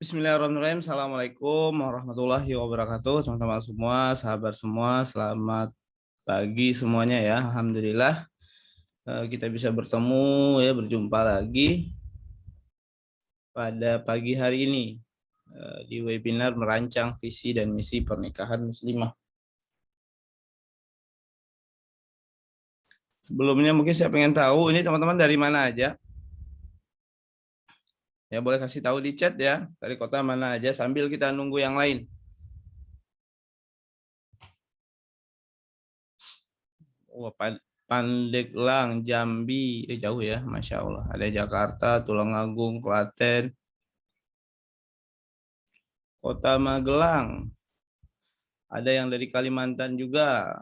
Bismillahirrahmanirrahim. Assalamualaikum warahmatullahi wabarakatuh. Teman-teman semua, sahabat semua, selamat pagi semuanya ya. Alhamdulillah kita bisa bertemu ya, berjumpa lagi pada pagi hari ini di webinar merancang visi dan misi pernikahan muslimah. Sebelumnya mungkin saya pengen tahu ini teman-teman dari mana aja. Ya boleh kasih tahu di chat ya, dari kota mana aja sambil kita nunggu yang lain. Pandeglang, Jambi, jauh ya, Masya Allah. Ada Jakarta, Tulungagung, Klaten, Kota Magelang. Ada yang dari Kalimantan juga,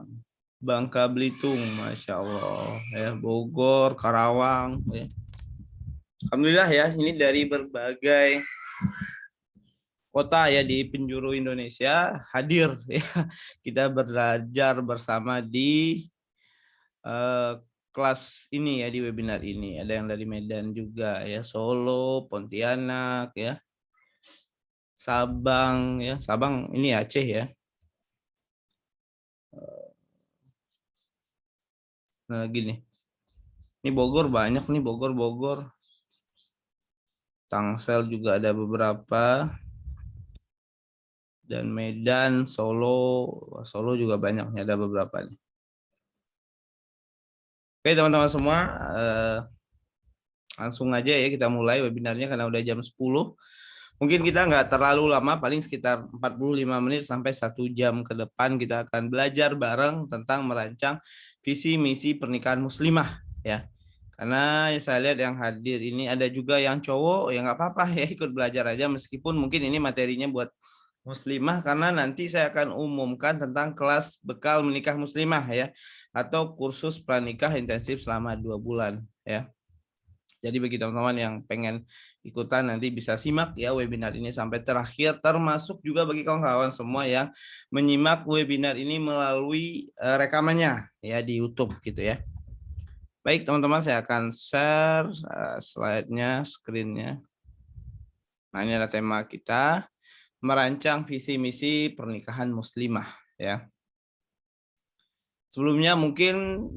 Bangka Belitung, Masya Allah. Ya, Bogor, Karawang. Ya. Alhamdulillah ya, ini dari berbagai kota ya di penjuru Indonesia hadir ya. Kita belajar bersama di kelas ini ya, di webinar ini. Ada yang dari Medan juga ya, Solo, Pontianak ya, Sabang ya, Sabang ini Aceh ya. Nah gini, ini Bogor banyak nih, Bogor, Tangsel juga ada beberapa, dan Medan, Solo juga banyaknya, ada beberapa nih. Oke teman-teman semua, langsung aja ya kita mulai webinarnya karena udah jam 10. Mungkin kita nggak terlalu lama, paling sekitar 45 menit sampai 1 jam ke depan kita akan belajar bareng tentang merancang visi misi pernikahan muslimah ya. Karena saya lihat yang hadir ini ada juga yang cowok, ya nggak apa-apa ya, ikut belajar aja meskipun mungkin ini materinya buat muslimah, karena nanti saya akan umumkan tentang kelas bekal menikah muslimah ya, atau kursus pranikah intensif selama 2 bulan ya. Jadi bagi teman-teman yang pengen ikutan nanti bisa simak ya webinar ini sampai terakhir, termasuk juga bagi kawan-kawan semua yang menyimak webinar ini melalui rekamannya ya di YouTube gitu ya. Baik teman-teman, saya akan share slide-nya, screen-nya. Nah ini ada tema kita, merancang visi misi pernikahan muslimah ya. Sebelumnya mungkin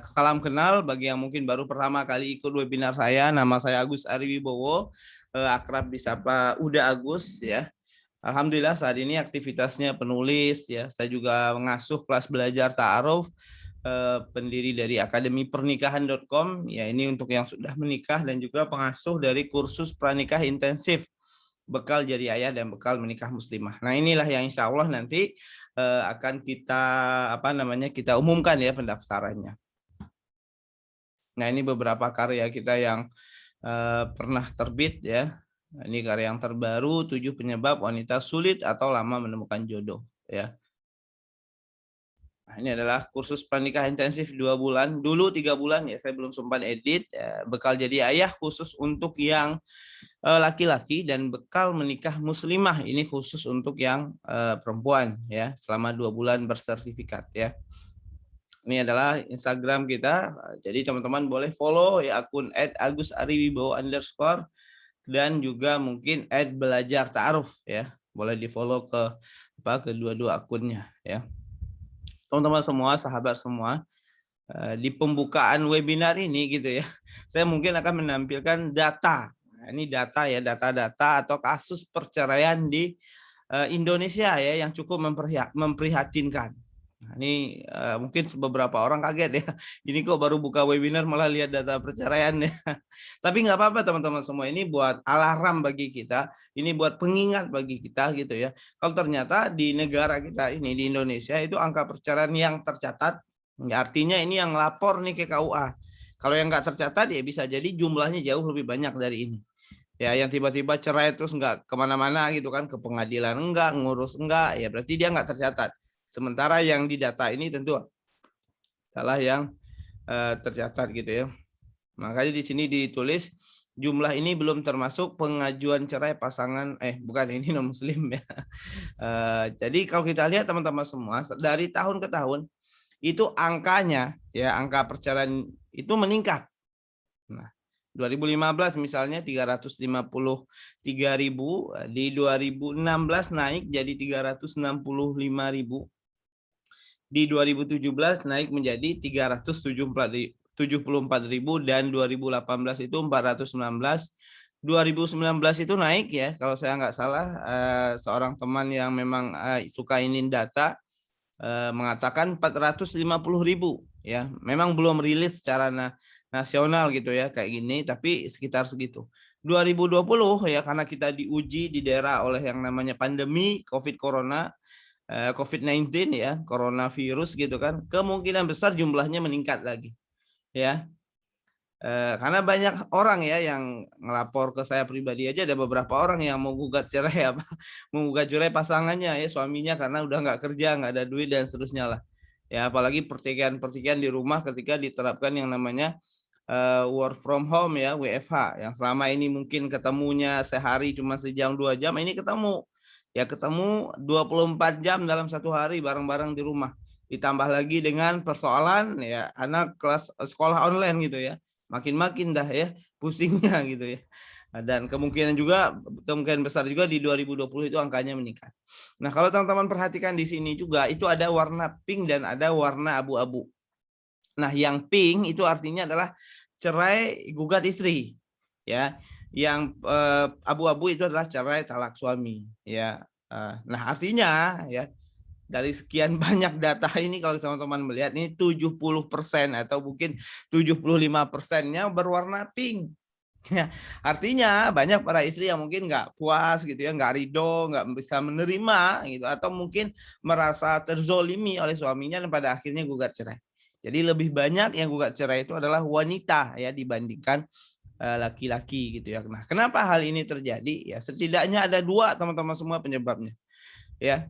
salam kenal bagi yang mungkin baru pertama kali ikut webinar saya. Nama saya Agus Ariwibowo, akrab disapa Uda Agus ya. Alhamdulillah saat ini aktivitasnya penulis ya. Saya juga mengasuh kelas belajar ta'aruf, pendiri dari akademipernikahan.com ya, ini untuk yang sudah menikah, dan juga pengasuh dari kursus pranikah intensif bekal jadi ayah dan bekal menikah muslimah. Nah inilah yang insya Allah nanti akan kita umumkan ya pendaftarannya. Nah ini beberapa karya kita yang pernah terbit ya. Nah, ini karya yang terbaru, 7 penyebab wanita sulit atau lama menemukan jodoh ya. Nah, ini adalah kursus pranikah intensif 2 bulan. Dulu 3 bulan ya, saya belum sempat edit. Bekal jadi ayah khusus untuk yang laki-laki, dan bekal menikah muslimah ini khusus untuk yang perempuan ya, selama 2 bulan bersertifikat ya. Ini adalah Instagram kita, jadi teman-teman boleh follow ya akun @agusariwibowo_ dan juga mungkin @belajar ta'aruf ya, boleh di follow ke kedua-dua akunnya ya. Teman-teman semua, sahabat semua, di pembukaan webinar ini gitu ya, saya mungkin akan menampilkan data. Nah, ini data ya, data-data atau kasus perceraian di Indonesia ya, yang cukup memprihatinkan. Nah, ini mungkin beberapa orang kaget ya, ini kok baru buka webinar malah lihat data perceraian ya. Tapi nggak apa-apa teman-teman semua, ini buat alarm bagi kita, ini buat pengingat bagi kita gitu ya. Kalau ternyata di negara kita ini, di Indonesia, itu angka perceraian yang tercatat, ya artinya ini yang lapor nih ke KUA. Kalau yang nggak tercatat ya bisa jadi jumlahnya jauh lebih banyak dari ini. Ya, yang tiba-tiba cerai terus nggak kemana-mana gitu kan, ke pengadilan enggak, ngurus enggak, ya berarti dia nggak tercatat. Sementara yang di data ini tentu adalah yang tercatat gitu ya. Makanya di sini ditulis jumlah ini belum termasuk pengajuan cerai pasangan, bukan, ini non muslim ya. Jadi kalau kita lihat teman-teman semua, dari tahun ke tahun itu angkanya ya, angka perceraian itu meningkat. Nah, 2015 misalnya 353.000, di 2016 naik jadi 365.000, di 2017 naik menjadi 374.000, dan 2018 itu 419. 2019 itu naik ya, kalau saya nggak salah, seorang teman yang memang suka ini data mengatakan 450.000 ya. Memang belum rilis secara nasional gitu ya kayak gini, tapi sekitar segitu. 2020 ya, karena kita diuji di daerah oleh yang namanya pandemi COVID-19 ya, coronavirus gitu kan, kemungkinan besar jumlahnya meningkat lagi ya. Karena banyak orang ya yang ngelapor ke saya pribadi aja, ada beberapa orang yang mau gugat cerai menggugat cerai pasangannya ya, suaminya, karena udah nggak kerja, nggak ada duit dan seterusnya lah. Ya, apalagi pertikaian di rumah ketika diterapkan yang namanya work from home ya, WFH, yang selama ini mungkin ketemunya sehari cuma sejam 2 jam, ini ketemu 24 jam dalam satu hari bareng-bareng di rumah. Ditambah lagi dengan persoalan ya anak kelas sekolah online gitu ya, makin dah ya pusingnya gitu ya. Dan kemungkinan besar juga di 2020 itu angkanya meningkat. Nah, kalau teman-teman perhatikan di sini juga itu ada warna pink dan ada warna abu-abu. Nah, yang pink itu artinya adalah cerai gugat istri ya. Yang abu-abu itu adalah cerai talak suami ya. Nah, artinya ya, dari sekian banyak data ini, kalau teman-teman melihat ini 70% atau mungkin 75%-nya berwarna pink. Ya, artinya banyak para istri yang mungkin nggak puas gitu ya, nggak ridho, nggak bisa menerima gitu, atau mungkin merasa terzolimi oleh suaminya dan pada akhirnya gugat cerai. Jadi lebih banyak yang gugat cerai itu adalah wanita ya dibandingkan laki-laki gitu ya. Nah, kenapa hal ini terjadi? Ya, setidaknya ada 2 teman-teman semua penyebabnya. Ya,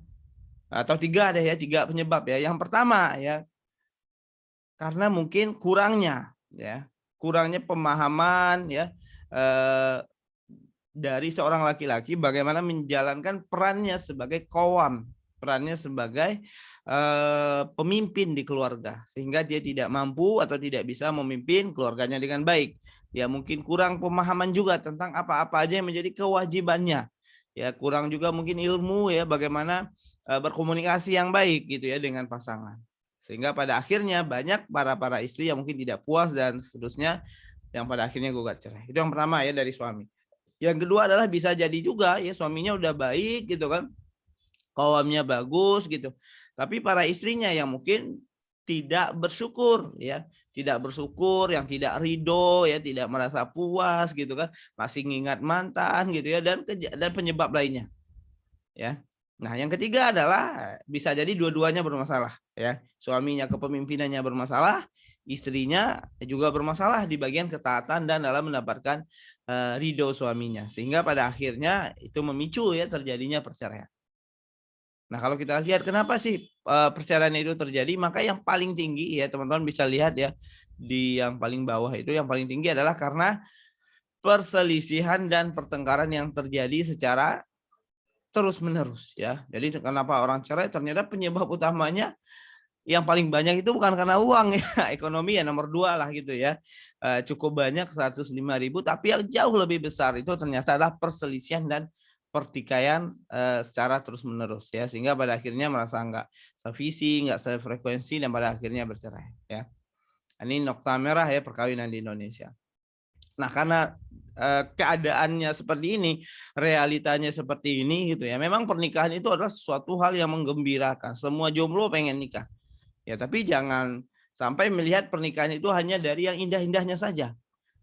atau 3 deh ya, 3 penyebab ya. Yang pertama ya, karena mungkin kurangnya pemahaman ya dari seorang laki-laki bagaimana menjalankan perannya sebagai qawwam, perannya sebagai pemimpin di keluarga, sehingga dia tidak mampu atau tidak bisa memimpin keluarganya dengan baik. Ya, mungkin kurang pemahaman juga tentang apa-apa aja yang menjadi kewajibannya. Ya, kurang juga mungkin ilmu ya bagaimana berkomunikasi yang baik gitu ya dengan pasangan. Sehingga pada akhirnya banyak para istri yang mungkin tidak puas dan seterusnya, yang pada akhirnya gugat cerai. Itu yang pertama ya, dari suami. Yang kedua adalah bisa jadi juga ya suaminya udah baik gitu kan, qawwamnya bagus gitu, tapi para istrinya yang mungkin tidak bersyukur ya, yang tidak ridho ya, tidak merasa puas gitu kan, masih ngingat mantan gitu ya, dan penyebab lainnya ya. Nah, yang ketiga adalah bisa jadi dua-duanya bermasalah ya. Suaminya kepemimpinannya bermasalah, istrinya juga bermasalah di bagian ketaatan dan dalam mendapatkan ridho suaminya. Sehingga pada akhirnya itu memicu ya terjadinya perceraian. Nah, kalau kita lihat kenapa sih perceraian itu terjadi, maka yang paling tinggi ya teman-teman bisa lihat ya di yang paling bawah itu, yang paling tinggi adalah karena perselisihan dan pertengkaran yang terjadi secara terus-menerus ya. Jadi kenapa orang cerai, ternyata penyebab utamanya yang paling banyak itu bukan karena uang ya, ekonomi ya nomor 2 lah gitu ya. Cukup banyak 105.000, tapi yang jauh lebih besar itu ternyata adalah perselisihan dan pertikaian secara terus-menerus ya, sehingga pada akhirnya merasa nggak sevisi, nggak sefrekuensi, dan pada akhirnya bercerai ya. Ini nokta merah ya perkawinan di Indonesia. Nah, karena keadaannya seperti ini, realitanya seperti ini gitu ya. Memang pernikahan itu adalah suatu hal yang menggembirakan. Semua jomblo pengen nikah. Ya, tapi jangan sampai melihat pernikahan itu hanya dari yang indah-indahnya saja.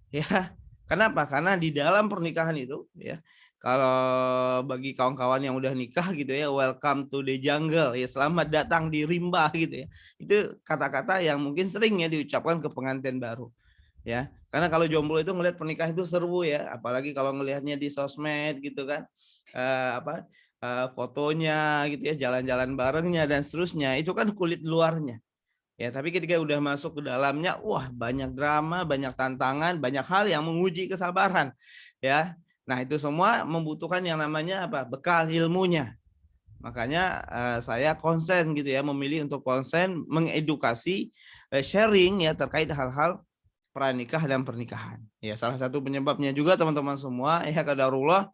Ya. Kenapa? Karena di dalam pernikahan itu ya, kalau bagi kawan-kawan yang udah nikah gitu ya, welcome to the jungle ya, selamat datang di rimba gitu ya. Itu kata-kata yang mungkin sering ya diucapkan ke pengantin baru. Ya, karena kalau jomblo itu ngelihat pernikahan itu seru ya, apalagi kalau ngelihatnya di sosmed gitu kan, fotonya gitu ya, jalan-jalan barengnya dan seterusnya, itu kan kulit luarnya. Ya, tapi ketika udah masuk ke dalamnya, wah banyak drama, banyak tantangan, banyak hal yang menguji kesabaran. Ya, nah itu semua membutuhkan yang namanya apa? Bekal ilmunya. Makanya saya konsen gitu ya, memilih untuk konsen mengedukasi, sharing ya terkait hal-hal pranikah dan pernikahan. Ya, salah satu penyebabnya juga teman-teman semua ya qadarullah,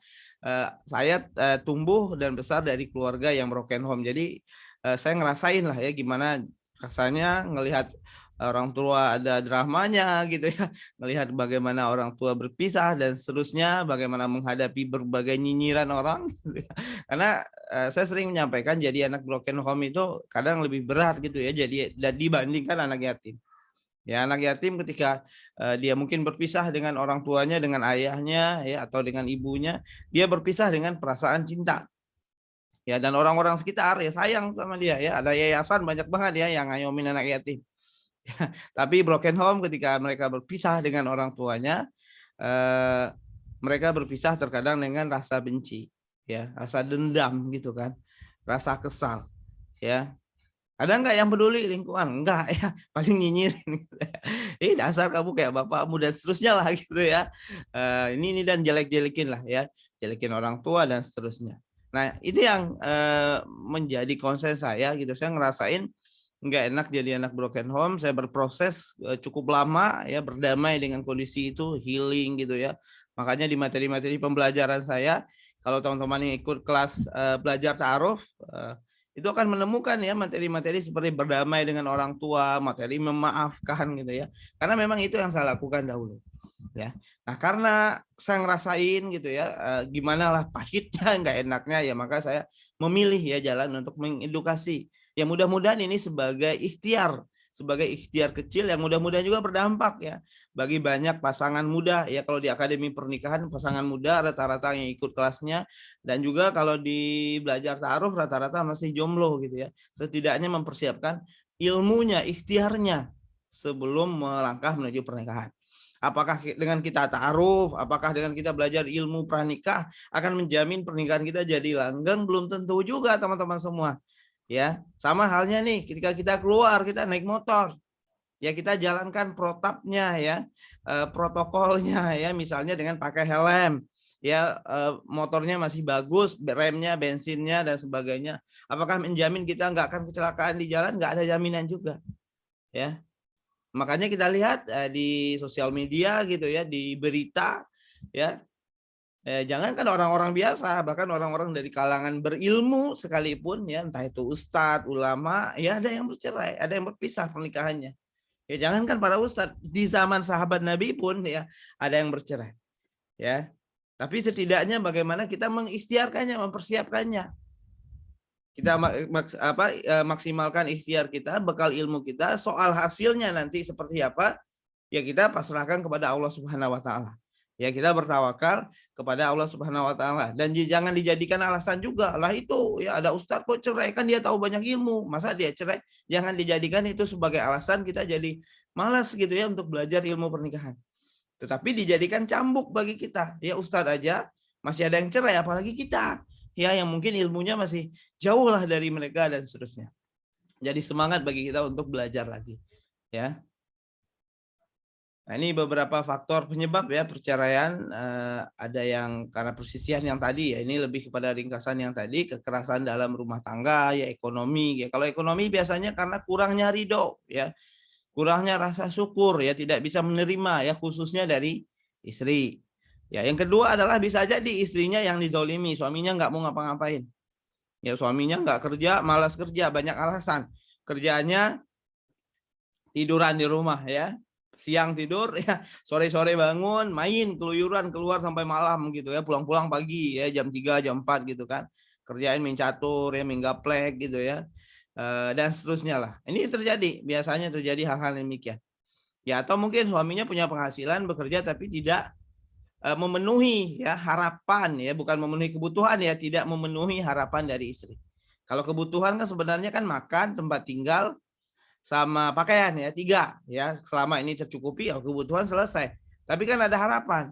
saya tumbuh dan besar dari keluarga yang broken home. Jadi saya ngerasain lah ya gimana rasanya ngelihat orang tua ada dramanya gitu ya, ngelihat bagaimana orang tua berpisah dan seterusnya, bagaimana menghadapi berbagai nyinyiran orang gitu ya. Karena saya sering menyampaikan jadi anak broken home itu kadang lebih berat gitu ya jadi dibandingkan anak yatim. Ya, anak yatim ketika dia mungkin berpisah dengan orang tuanya, dengan ayahnya ya atau dengan ibunya, dia berpisah dengan perasaan cinta. Ya, dan orang-orang sekitar ya sayang sama dia ya. Ada yayasan banyak banget ya yang ngayomin anak yatim. Tapi broken home ketika mereka berpisah dengan orang tuanya, eh, mereka berpisah terkadang dengan rasa benci, ya, rasa dendam gitu kan, rasa kesal, ya. Ada nggak yang peduli lingkungan? Enggak ya, paling nyinyirin. Gitu ya. Dasar kamu kayak bapakmu dan seterusnya lah gitu ya. Ini dan jelek-jelekin lah ya, jelekin orang tua dan seterusnya. Nah ini yang menjadi concern saya gitu. Saya ngerasain nggak enak jadi anak broken home. Saya berproses cukup lama ya berdamai dengan kondisi itu, healing gitu ya. Makanya di materi-materi pembelajaran saya, kalau teman-teman yang ikut kelas belajar ta'aruf, itu akan menemukan ya materi-materi seperti berdamai dengan orang tua, materi memaafkan gitu ya. Karena memang itu yang saya lakukan dahulu. Ya. Nah, karena saya ngerasain gitu ya, gimana lah pahitnya, nggak enaknya ya, maka saya memilih ya jalan untuk mengedukasi. Ya mudah-mudahan ini sebagai ikhtiar kecil yang mudah-mudahan juga berdampak ya bagi banyak pasangan muda ya. Kalau di Akademi Pernikahan pasangan muda rata-rata yang ikut kelasnya, dan juga kalau di belajar ta'aruf rata-rata masih jomblo gitu ya. Setidaknya mempersiapkan ilmunya, ikhtiarnya sebelum melangkah menuju pernikahan. Apakah dengan kita ta'aruf, apakah dengan kita belajar ilmu pranikah akan menjamin pernikahan kita jadi langgeng? Belum tentu juga teman-teman semua. Ya, sama halnya nih ketika kita keluar, kita naik motor. Ya kita jalankan protapnya ya, protokolnya ya, misalnya dengan pakai helm. Ya, motornya masih bagus, remnya, bensinnya dan sebagainya. Apakah menjamin kita nggak akan kecelakaan di jalan? Nggak ada jaminan juga. Ya. Makanya kita lihat di sosial media gitu ya, di berita ya, jangankan orang-orang biasa, bahkan orang-orang dari kalangan berilmu sekalipun ya, entah itu ustadz, ulama, ya ada yang bercerai, ada yang berpisah pernikahannya. Ya jangankan para ustadz, di zaman sahabat Nabi pun ya ada yang bercerai. Ya. Tapi setidaknya bagaimana kita mengikhtiarkannya, mempersiapkannya. Kita maksimalkan ikhtiar kita, bekal ilmu kita, soal hasilnya nanti seperti apa, ya kita pasrahkan kepada Allah Subhanahu wa taala. Ya kita bertawakal kepada Allah Subhanahu wa taala, dan jangan dijadikan alasan juga. Lah itu ya ada ustaz kok cerai, kan dia tahu banyak ilmu, masa dia cerai? Jangan dijadikan itu sebagai alasan kita jadi malas gitu ya untuk belajar ilmu pernikahan. Tetapi dijadikan cambuk bagi kita. Ya ustaz aja masih ada yang cerai, apalagi kita. Ya yang mungkin ilmunya masih jauh lah dari mereka dan seterusnya. Jadi semangat bagi kita untuk belajar lagi. Ya. Nah, ini beberapa faktor penyebab ya perceraian. Ada yang karena persisian yang tadi ya, ini lebih kepada ringkasan yang tadi, kekerasan dalam rumah tangga ya, ekonomi ya. Kalau ekonomi biasanya karena kurangnya ridho ya, kurangnya rasa syukur ya, tidak bisa menerima ya, khususnya dari istri. Ya, yang kedua adalah bisa jadi istrinya yang dizolimi, suaminya nggak mau ngapa-ngapain. Ya, suaminya nggak kerja, malas kerja, banyak alasan. Kerjanya tiduran di rumah ya, siang tidur ya, sore-sore bangun, main, keluyuran, keluar sampai malam gitu ya, pulang-pulang pagi ya, jam 3, jam 4 gitu kan. Kerjain main catur ya, main gaplek gitu ya. Dan seterusnya lah. Ini terjadi, biasanya terjadi hal-hal demikian. Ya, atau mungkin suaminya punya penghasilan, bekerja tapi tidak memenuhi ya harapan ya, bukan memenuhi kebutuhan ya, tidak memenuhi harapan dari istri. Kalau kebutuhan kan sebenarnya kan makan, tempat tinggal, sama pakaian ya, 3 ya. Selama ini tercukupi ya kebutuhan selesai. Tapi kan ada harapan.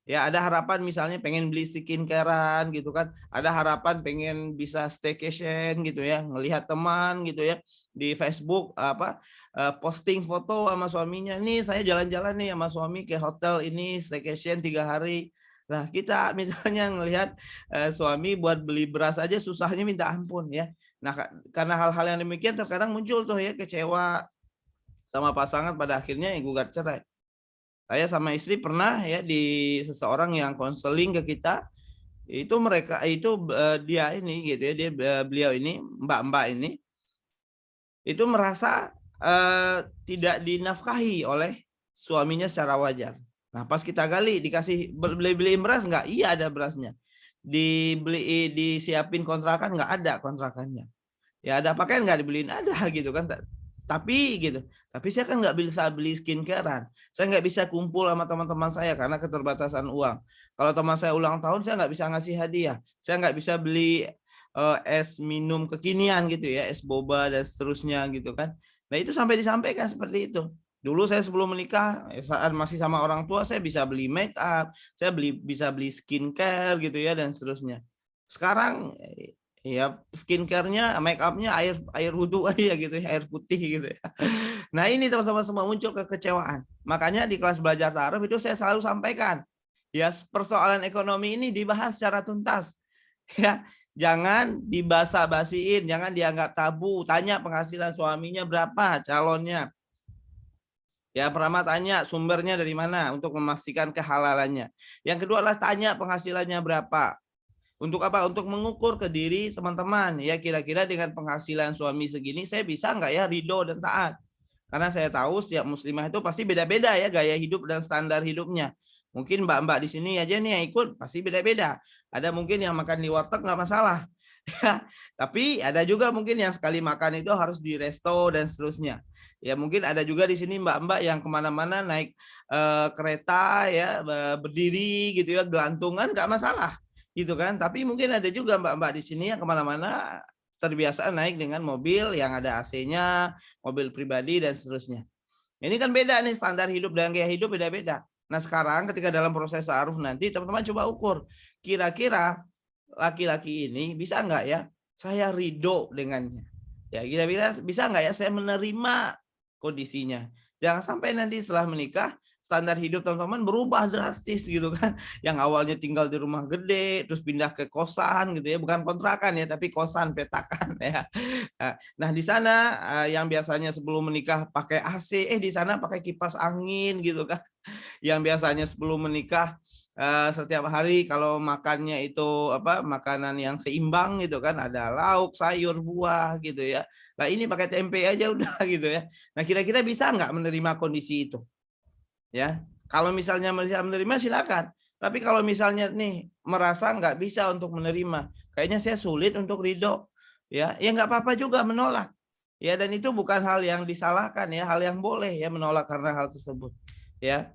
Ya ada harapan misalnya pengen beli skincare-an gitu kan. Ada harapan pengen bisa staycation gitu ya, ngelihat teman gitu ya di Facebook posting foto sama suaminya. Nih saya jalan-jalan nih sama suami ke hotel ini staycation 3 hari. Lah kita misalnya ngelihat suami buat beli beras aja susahnya minta ampun ya. Nah, karena hal-hal yang demikian terkadang muncul tuh ya kecewa sama pasangan, pada akhirnya ya gugat cerai. Saya sama istri pernah ya di seseorang yang konseling ke kita, itu mereka itu dia ini gitu ya, beliau ini, mbak-mbak ini, itu merasa tidak dinafkahi oleh suaminya secara wajar. Nah, pas kita gali dikasih beliin beras nggak? Iya ada berasnya. Disiapin kontrakan nggak? Ada kontrakannya. Ya ada pakaian nggak dibeliin? Ada gitu kan. Tapi gitu. Tapi saya kan nggak bisa beli skincarean. Saya nggak bisa kumpul sama teman-teman saya karena keterbatasan uang. Kalau teman saya ulang tahun, saya nggak bisa ngasih hadiah. Saya nggak bisa beli es minum kekinian gitu ya, es boba dan seterusnya gitu kan. Nah itu sampai disampaikan seperti itu. Dulu saya sebelum menikah, saat masih sama orang tua, saya bisa beli make up, saya bisa beli skincare gitu ya dan seterusnya. Sekarang ya skincare-nya, make up-nya air wudhu aja gitu ya, air putih gitu ya. Nah ini teman-teman semua muncul kekecewaan. Makanya di kelas belajar ta'aruf itu saya selalu sampaikan, ya persoalan ekonomi ini dibahas secara tuntas. Ya, jangan dibasa-basiin, jangan dianggap tabu. Tanya penghasilan suaminya berapa, calonnya. Ya, pertama tanya sumbernya dari mana untuk memastikan kehalalannya. Yang kedua adalah tanya penghasilannya berapa. Untuk apa? Untuk mengukur ke diri teman-teman. Ya kira-kira dengan penghasilan suami segini saya bisa nggak ya ridho dan taat. Karena saya tahu setiap muslimah itu pasti beda-beda ya gaya hidup dan standar hidupnya. Mungkin mbak-mbak di sini aja nih yang ikut pasti beda-beda. Ada mungkin yang makan di warteg nggak masalah. Tapi ada juga mungkin yang sekali makan itu harus di resto dan seterusnya. Ya mungkin ada juga di sini mbak-mbak yang kemana-mana naik kereta ya berdiri gitu ya gelantungan nggak masalah gitu kan. Tapi mungkin ada juga mbak-mbak di sini yang kemana-mana terbiasa naik dengan mobil yang ada AC-nya, mobil pribadi dan seterusnya. Ini kan beda nih standar hidup dan gaya hidup beda-beda. Nah sekarang ketika dalam proses ta'aruf nanti teman-teman coba ukur kira-kira laki-laki ini bisa nggak ya saya ridho dengannya. Ya kira-kira bisa nggak ya saya menerima kondisinya. Jangan sampai nanti setelah menikah standar hidup teman-teman berubah drastis gitu kan. Yang awalnya tinggal di rumah gede, terus pindah ke kosan gitu ya, bukan kontrakan ya, tapi kosan petakan ya. Nah di sana yang biasanya sebelum menikah pakai AC, di sana pakai kipas angin gitu kan. Yang biasanya sebelum menikah setiap hari kalau makannya itu apa makanan yang seimbang gitu kan, ada lauk, sayur, buah gitu ya. Nah ini pakai tempe aja udah gitu ya. Nah kira-kira bisa nggak menerima kondisi itu? Ya, kalau misalnya bisa menerima silakan. Tapi kalau misalnya nih merasa nggak bisa untuk menerima, kayaknya saya sulit untuk ridho, ya nggak apa-apa juga menolak. Ya dan itu bukan hal yang disalahkan ya, hal yang boleh ya menolak karena hal tersebut. Ya,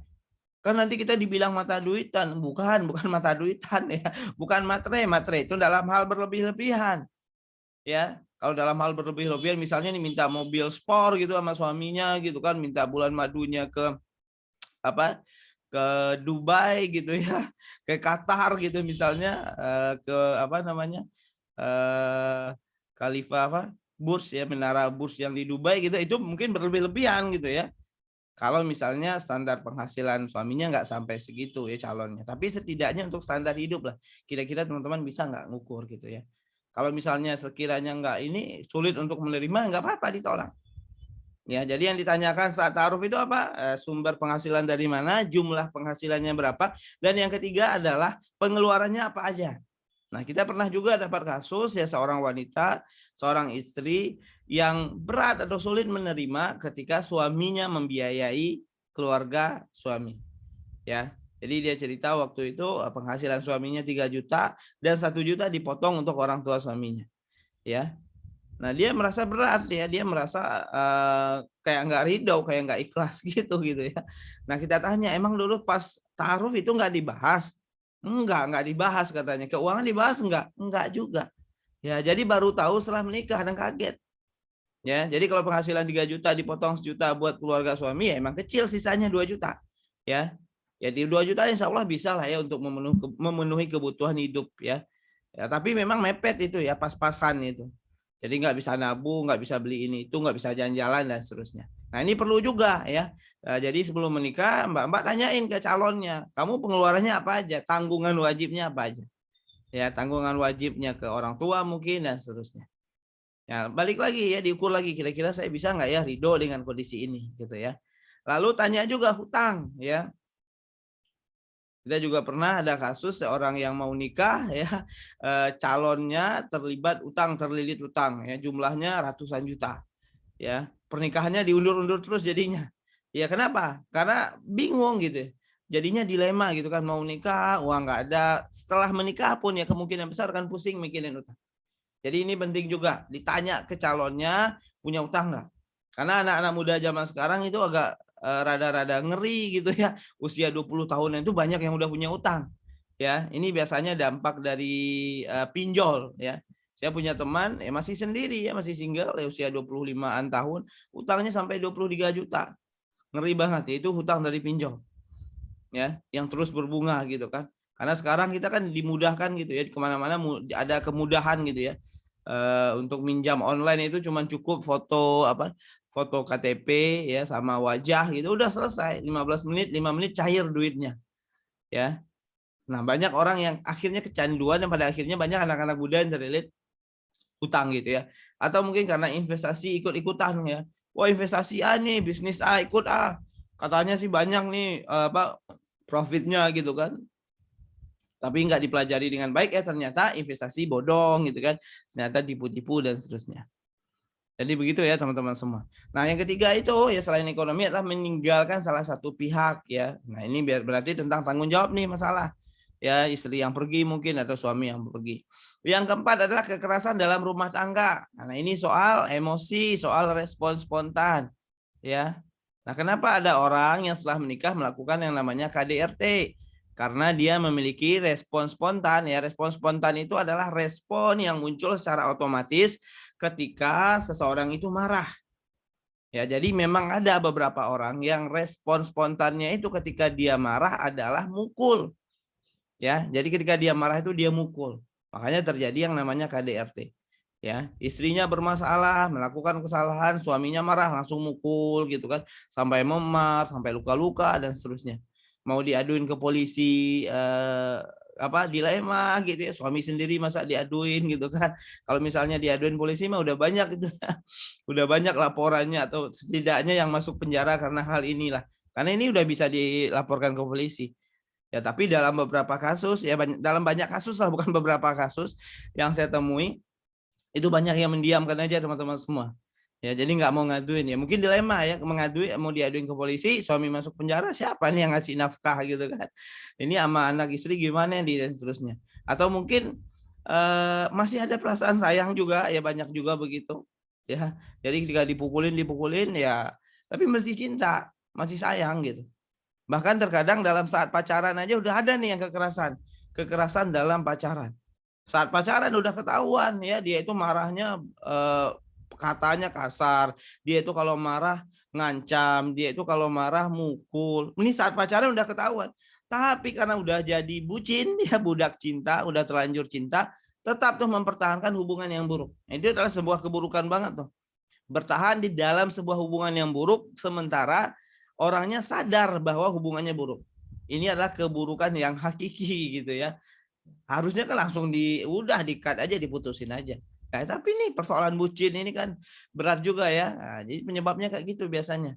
kan nanti kita dibilang mata duitan, bukan mata duitan ya, bukan matre itu dalam hal berlebih-lebihan. Ya, kalau dalam hal berlebih-lebihan misalnya nih minta mobil sport gitu sama suaminya gitu kan, minta bulan madunya ke apa ke Dubai gitu ya, ke Qatar gitu misalnya, ke apa namanya Khalifah apa Burj ya, menara Burj yang di Dubai gitu, itu mungkin berlebih-lebihan gitu ya. Kalau misalnya standar penghasilan suaminya nggak sampai segitu ya calonnya, tapi setidaknya untuk standar hidup lah. Kira-kira teman-teman bisa nggak ngukur gitu ya. Kalau misalnya sekiranya nggak ini sulit untuk menerima, nggak apa-apa ditolak. Ya, jadi yang ditanyakan saat ta'aruf itu apa? Sumber penghasilan dari mana, jumlah penghasilannya berapa, dan yang ketiga adalah pengeluarannya apa aja. Nah, kita pernah juga dapat kasus ya seorang wanita, seorang istri yang berat atau sulit menerima ketika suaminya membiayai keluarga suami. Ya, jadi dia cerita waktu itu penghasilan suaminya 3 juta dan 1 juta dipotong untuk orang tua suaminya. Ya, nah dia merasa berat ya, dia merasa kayak nggak ridho, kayak nggak ikhlas gitu ya. Nah kita tanya, emang dulu pas taruh itu nggak dibahas? Nggak dibahas katanya. Keuangan dibahas nggak? Nggak juga. Ya jadi baru tahu setelah menikah dan kaget. Ya, jadi kalau penghasilan 3 juta dipotong 1 juta buat keluarga suami ya emang kecil, sisanya 2 juta. Ya. Ya di 2 juta insya Allah bisa lah ya untuk memenuhi kebutuhan hidup ya. Ya, tapi memang mepet itu ya, pas-pasan itu. Jadi nggak bisa nabung, nggak bisa beli ini itu, nggak bisa jalan-jalan dan seterusnya. Nah ini perlu juga ya. Jadi sebelum menikah, mbak-mbak tanyain ke calonnya, kamu pengeluarannya apa aja, tanggungan wajibnya apa aja. Ya tanggungan wajibnya ke orang tua mungkin dan seterusnya. Ya balik lagi ya, diukur lagi kira-kira saya bisa nggak ya ridho dengan kondisi ini gitu ya. Lalu tanya juga hutang ya. Kita juga pernah ada kasus seorang yang mau nikah ya, calonnya terlilit utang ya, jumlahnya ratusan juta ya. Pernikahannya diundur-undur terus jadinya. Ya kenapa? Karena bingung gitu. Jadinya dilema gitu kan, mau nikah uang nggak ada, setelah menikah pun ya kemungkinan besar kan pusing mikirin utang. Jadi ini penting juga ditanya ke calonnya punya utang nggak? Karena anak-anak muda zaman sekarang itu agak rada-rada ngeri gitu ya. Usia 20 tahunan itu banyak yang udah punya utang. Ya, ini biasanya dampak dari pinjol ya. Saya punya teman masih sendiri ya, masih single ya, usia 25-an tahun, utangnya sampai 23 juta. Ngeri banget ya, itu hutang dari pinjol. Ya, yang terus berbunga gitu kan. Karena sekarang kita kan dimudahkan gitu ya, kemana-mana ada kemudahan gitu ya. Untuk minjam online itu cuma cukup foto KTP ya sama wajah gitu udah selesai, 15 menit 5 menit cair duitnya ya. Nah, banyak orang yang akhirnya kecanduan dan pada akhirnya banyak anak-anak muda yang terlilit utang gitu ya. Atau mungkin karena investasi ikut-ikutan ya. Wah, investasi A nih, bisnis A ikut A. Katanya sih banyak nih profitnya gitu kan. Tapi nggak dipelajari dengan baik ya, ternyata investasi bodong gitu kan. Ternyata tipu-tipu dan seterusnya. Jadi begitu ya teman-teman semua. Nah, yang ketiga itu ya selain ekonomi adalah meninggalkan salah satu pihak ya. Nah, ini berarti tentang tanggung jawab nih masalah. Ya, istri yang pergi mungkin atau suami yang pergi. Yang keempat adalah kekerasan dalam rumah tangga. Nah, ini soal emosi, soal respon spontan ya. Nah, kenapa ada orang yang setelah menikah melakukan yang namanya KDRT? Karena dia memiliki respon spontan ya. Respon spontan itu adalah respon yang muncul secara otomatis ketika seseorang itu marah. Ya, jadi memang ada beberapa orang yang respon spontannya itu ketika dia marah adalah mukul. Ya, jadi ketika dia marah itu dia mukul. Makanya terjadi yang namanya KDRT. Ya, istrinya bermasalah, melakukan kesalahan, suaminya marah langsung mukul gitu kan, sampai memar, sampai luka-luka dan seterusnya. Mau diaduin ke polisi dilema gitu ya, suami sendiri masa diaduin gitu kan. Kalau misalnya diaduin polisi mah udah banyak gitu. Udah banyak laporannya atau setidaknya yang masuk penjara karena hal inilah. Karena ini udah bisa dilaporkan ke polisi. Ya, tapi dalam beberapa kasus ya, dalam banyak kasus lah, bukan beberapa kasus yang saya temui, itu banyak yang mendiamkan aja teman-teman semua. Ya, jadi nggak mau ngaduin ya. Mungkin dilema ya, mau diaduin ke polisi, suami masuk penjara, siapa nih yang ngasih nafkah gitu kan. Ini sama anak istri gimana dan seterusnya. Atau mungkin masih ada perasaan sayang juga ya, banyak juga begitu. Ya. Jadi ketika dipukulin ya, tapi masih cinta, masih sayang gitu. Bahkan terkadang dalam saat pacaran aja udah ada nih yang kekerasan. Kekerasan dalam pacaran. Saat pacaran udah ketahuan ya, dia itu marahnya katanya kasar, dia itu kalau marah ngancam, dia itu kalau marah mukul. Ini saat pacaran udah ketahuan. Tapi karena udah jadi bucin, dia budak cinta, udah terlanjur cinta, tetap tuh mempertahankan hubungan yang buruk. Itu adalah sebuah keburukan banget tuh. Bertahan di dalam sebuah hubungan yang buruk sementara orangnya sadar bahwa hubungannya buruk. Ini adalah keburukan yang hakiki gitu ya. Harusnya kan langsung udah di-cut aja, diputusin aja. Nah, tapi nih persoalan bucin ini kan berat juga ya. Nah, jadi penyebabnya kayak gitu biasanya.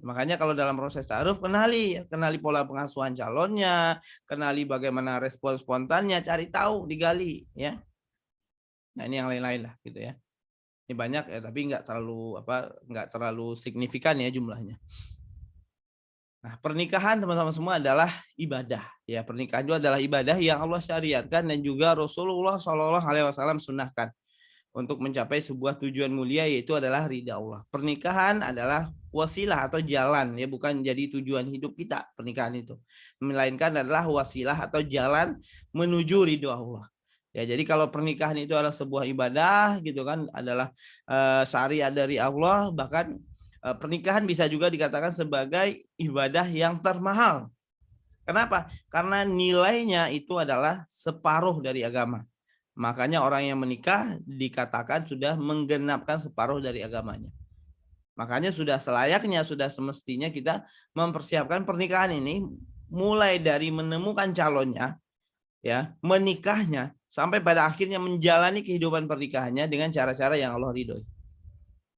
Makanya kalau dalam proses ta'aruf kenali pola pengasuhan calonnya, kenali bagaimana respon spontannya, cari tahu, digali ya. Nah, ini yang lain-lain lah gitu ya. Ini banyak ya, tapi nggak terlalu signifikan ya jumlahnya. Nah, pernikahan teman-teman semua adalah ibadah. Ya, pernikahan itu adalah ibadah yang Allah syariatkan dan juga Rasulullah Shallallahu Alaihi Wasallam sunnahkan untuk mencapai sebuah tujuan mulia, yaitu adalah ridha Allah. Pernikahan adalah wasilah atau jalan ya, bukan jadi tujuan hidup kita. Pernikahan itu melainkan adalah wasilah atau jalan menuju ridha Allah. Ya, jadi kalau pernikahan itu adalah sebuah ibadah gitu kan, adalah syariat dari Allah, bahkan pernikahan bisa juga dikatakan sebagai ibadah yang termahal. Kenapa? Karena nilainya itu adalah separuh dari agama. Makanya orang yang menikah dikatakan sudah menggenapkan separuh dari agamanya. Makanya sudah selayaknya, sudah semestinya kita mempersiapkan pernikahan ini mulai dari menemukan calonnya, ya, menikahnya, sampai pada akhirnya menjalani kehidupan pernikahannya dengan cara-cara yang Allah ridhoi.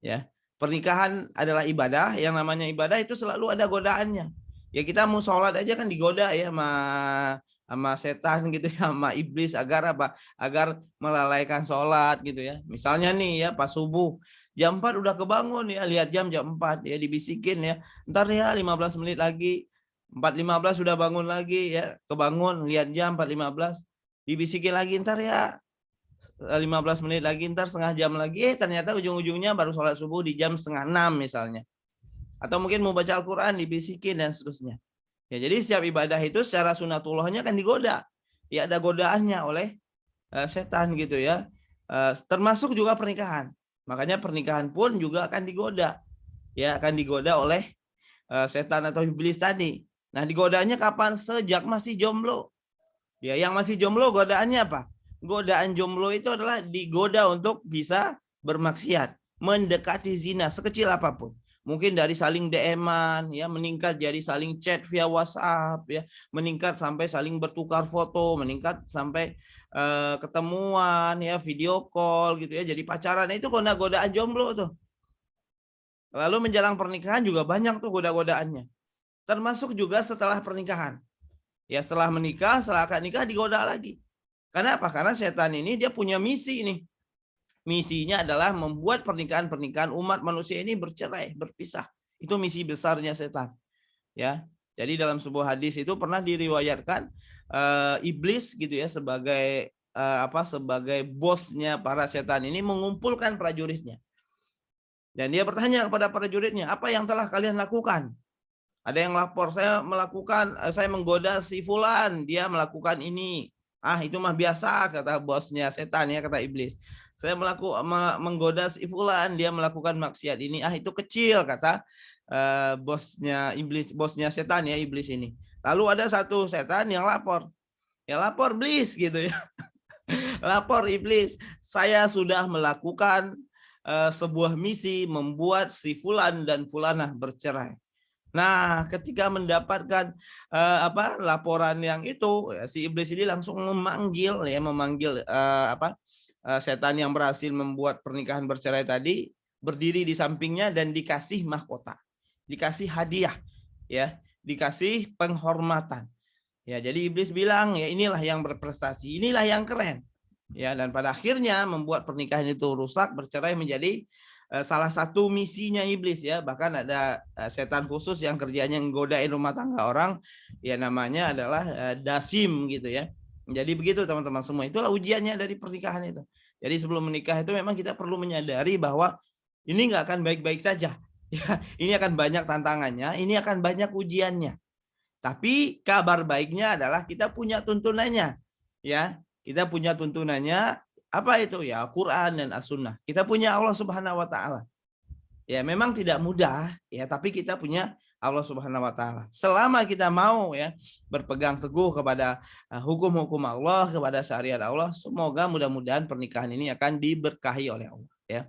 Ya. Pernikahan adalah ibadah, yang namanya ibadah itu selalu ada godaannya. Ya kita mau sholat aja kan digoda ya sama setan gitu ya, sama iblis agar apa? Agar melalaikan sholat gitu ya. Misalnya nih ya pas subuh jam 4 udah kebangun ya, lihat jam 4 ya, dibisikin ya. Ntar ya 15 menit lagi, 4:15 sudah bangun lagi ya, kebangun lihat jam 4:15, dibisikin lagi ntar ya 15 menit lagi, ntar setengah jam lagi, ternyata ujung-ujungnya baru sholat subuh di jam 5:30 misalnya. Atau mungkin mau baca Al-Quran dibisikin dan seterusnya. Ya, jadi setiap ibadah itu secara sunatullahnya kan digoda. Ya ada godaannya oleh setan gitu ya. Termasuk juga pernikahan. Makanya pernikahan pun juga akan digoda. Ya, akan digoda oleh setan atau iblis tadi. Nah, digodanya kapan? Sejak masih jomblo. Ya, yang masih jomblo godaannya apa? Godaan jomblo itu adalah digoda untuk bisa bermaksiat, mendekati zina sekecil apapun. Mungkin dari saling DM-an ya, meningkat jadi saling chat via WhatsApp ya, meningkat sampai saling bertukar foto, meningkat sampai ketemuan ya, video call gitu ya, jadi pacaran. Itu godaan jomblo tuh. Lalu menjelang pernikahan juga banyak tuh goda-godaannya. Termasuk juga setelah pernikahan. Ya setelah menikah, setelah akad nikah digoda lagi. Karena apa? Karena setan ini dia punya misi nih. Misinya adalah membuat pernikahan-pernikahan umat manusia ini bercerai, berpisah. Itu misi besarnya setan. Ya. Jadi dalam sebuah hadis itu pernah diriwayatkan iblis gitu ya sebagai sebagai bosnya para setan ini mengumpulkan prajuritnya. Dan dia bertanya kepada prajuritnya, "Apa yang telah kalian lakukan?" Ada yang lapor, saya menggoda si fulan, dia melakukan ini. Ah, itu mah biasa, kata bosnya setan ya, kata iblis. Saya menggoda si fulan, dia melakukan maksiat ini. Ah, itu kecil, kata bosnya iblis, bosnya setan ya, iblis ini. Lalu ada satu setan yang lapor. Ya lapor iblis gitu ya. Lapor iblis, saya sudah melakukan sebuah misi membuat si fulan dan fulanah bercerai. Nah, ketika mendapatkan laporan yang itu, ya, si iblis ini langsung memanggil setan yang berhasil membuat pernikahan bercerai tadi, berdiri di sampingnya dan dikasih mahkota, dikasih hadiah, ya, dikasih penghormatan. Ya, jadi iblis bilang, ya inilah yang berprestasi, inilah yang keren. Ya, dan pada akhirnya membuat pernikahan itu rusak, bercerai menjadi salah satu misinya iblis ya. Bahkan ada setan khusus yang kerjanya nggodain rumah tangga orang, ya namanya adalah dasim gitu ya. Jadi begitu teman-teman semua, itulah ujiannya dari pernikahan itu. Jadi sebelum menikah itu memang kita perlu menyadari bahwa ini nggak akan baik-baik saja. Ya, ini akan banyak tantangannya, ini akan banyak ujiannya. Tapi kabar baiknya adalah kita punya tuntunannya. Ya, kita punya tuntunannya, apa itu? Ya, Quran dan As-Sunnah. Kita punya Allah Subhanahu wa taala. Ya, memang tidak mudah ya, tapi kita punya Allah Subhanahu wa taala. Selama kita mau ya berpegang teguh kepada hukum-hukum Allah, kepada syariat Allah, semoga mudah-mudahan pernikahan ini akan diberkahi oleh Allah ya.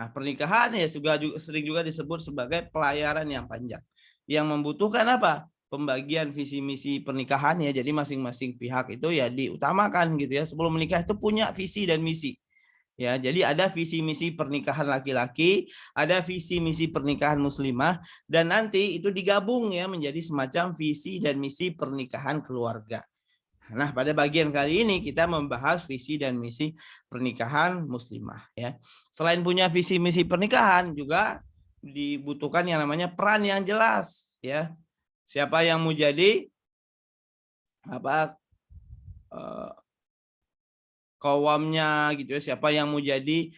Nah, pernikahan ya juga sering juga disebut sebagai pelayaran yang panjang. Yang membutuhkan apa? Pembagian visi misi pernikahan ya. Jadi masing-masing pihak itu ya diutamakan gitu ya. Sebelum menikah itu punya visi dan misi. Ya, jadi ada visi misi pernikahan laki-laki, ada visi misi pernikahan muslimah, dan nanti itu digabung ya menjadi semacam visi dan misi pernikahan keluarga. Nah, pada bagian kali ini kita membahas visi dan misi pernikahan muslimah ya. Selain punya visi misi pernikahan juga dibutuhkan yang namanya peran yang jelas ya. Siapa yang mau jadi kawamnya gitu ya, siapa yang mau jadi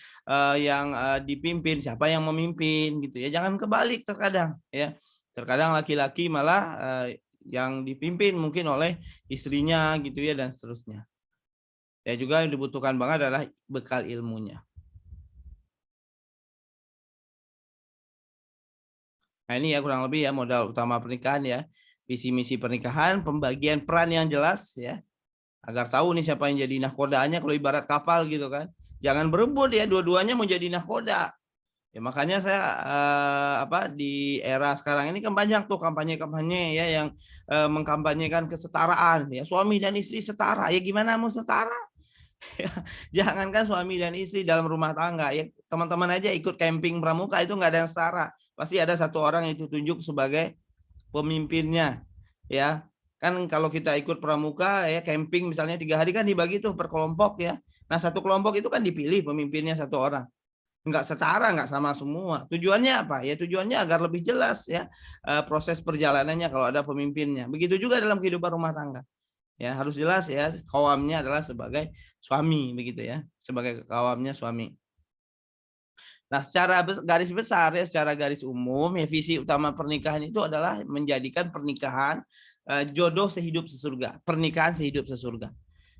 yang dipimpin, siapa yang memimpin gitu ya. Jangan kebalik terkadang ya. Terkadang laki-laki malah yang dipimpin mungkin oleh istrinya gitu ya dan seterusnya. Ya juga yang dibutuhkan banget adalah bekal ilmunya. Nah ini ya kurang lebih ya modal utama pernikahan ya. Visi misi pernikahan, pembagian peran yang jelas ya. Agar tahu nih siapa yang jadi nahkodanya kalau ibarat kapal gitu kan. Jangan berebut ya, dua-duanya mau jadi nahkoda. Ya makanya saya di era sekarang ini kan banyak tuh kampanye-kampanye ya yang mengkampanyekan kesetaraan ya, suami dan istri setara. Ya gimana mau setara? Jangankan suami dan istri dalam rumah tangga, ya teman-teman aja ikut camping pramuka itu nggak ada yang setara. Pasti ada satu orang yang ditunjuk sebagai pemimpinnya, ya. Kan kalau kita ikut pramuka ya camping misalnya 3 hari kan dibagi tuh per kelompok ya. Nah satu kelompok itu kan dipilih pemimpinnya satu orang. Nggak setara, nggak sama semua. Tujuannya apa? Ya tujuannya agar lebih jelas ya proses perjalanannya kalau ada pemimpinnya. Begitu juga dalam kehidupan rumah tangga. Ya harus jelas ya kawamnya adalah sebagai suami begitu ya, sebagai kawamnya suami. Nah, secara garis besar ya, secara garis umum ya visi utama pernikahan itu adalah menjadikan pernikahan jodoh sehidup sesurga, pernikahan sehidup sesurga.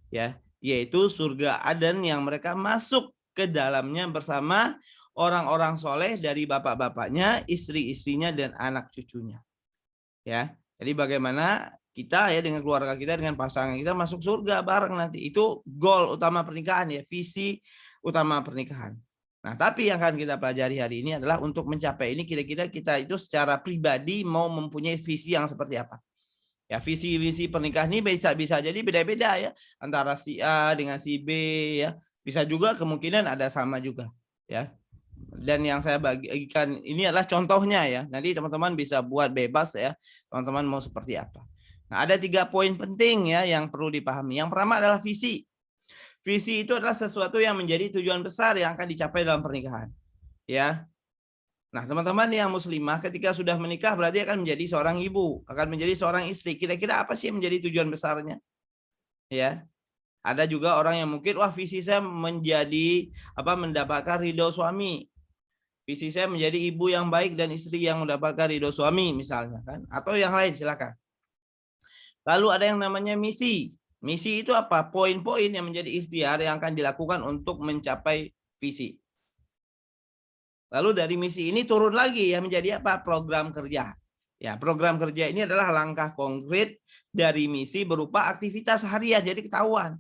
Ya, yaitu surga Aden yang mereka masuk ke dalamnya bersama orang-orang soleh dari bapak-bapaknya, istri-istrinya dan anak cucunya. Ya, jadi bagaimana kita ya dengan keluarga kita, dengan pasangan kita masuk surga bareng nanti. Itu goal utama pernikahan ya, visi utama pernikahan. Nah, tapi yang akan kita pelajari hari ini adalah untuk mencapai ini kira-kira kita itu secara pribadi mau mempunyai visi yang seperti apa. Ya, visi-visi pernikahan ini bisa jadi beda-beda ya antara si A dengan si B ya. Bisa juga kemungkinan ada sama juga ya. Dan yang saya bagikan ini adalah contohnya ya. Nanti teman-teman bisa buat bebas ya. Teman-teman mau seperti apa. Nah, ada 3 poin penting ya yang perlu dipahami. Yang pertama adalah visi. Visi itu adalah sesuatu yang menjadi tujuan besar yang akan dicapai dalam pernikahan. Ya. Nah, teman-teman yang muslimah ketika sudah menikah berarti akan menjadi seorang ibu, akan menjadi seorang istri. Kira-kira apa sih yang menjadi tujuan besarnya? Ya. Ada juga orang yang mungkin wah visi saya menjadi mendapatkan ridho suami. Visi saya menjadi ibu yang baik dan istri yang mendapatkan ridho suami misalnya kan, atau yang lain silakan. Lalu ada yang namanya misi. Misi itu apa? Poin-poin yang menjadi ikhtiar yang akan dilakukan untuk mencapai visi. Lalu dari misi ini turun lagi ya menjadi apa? Program kerja. Ya, program kerja ini adalah langkah konkret dari misi berupa aktivitas harian, jadi ketahuan.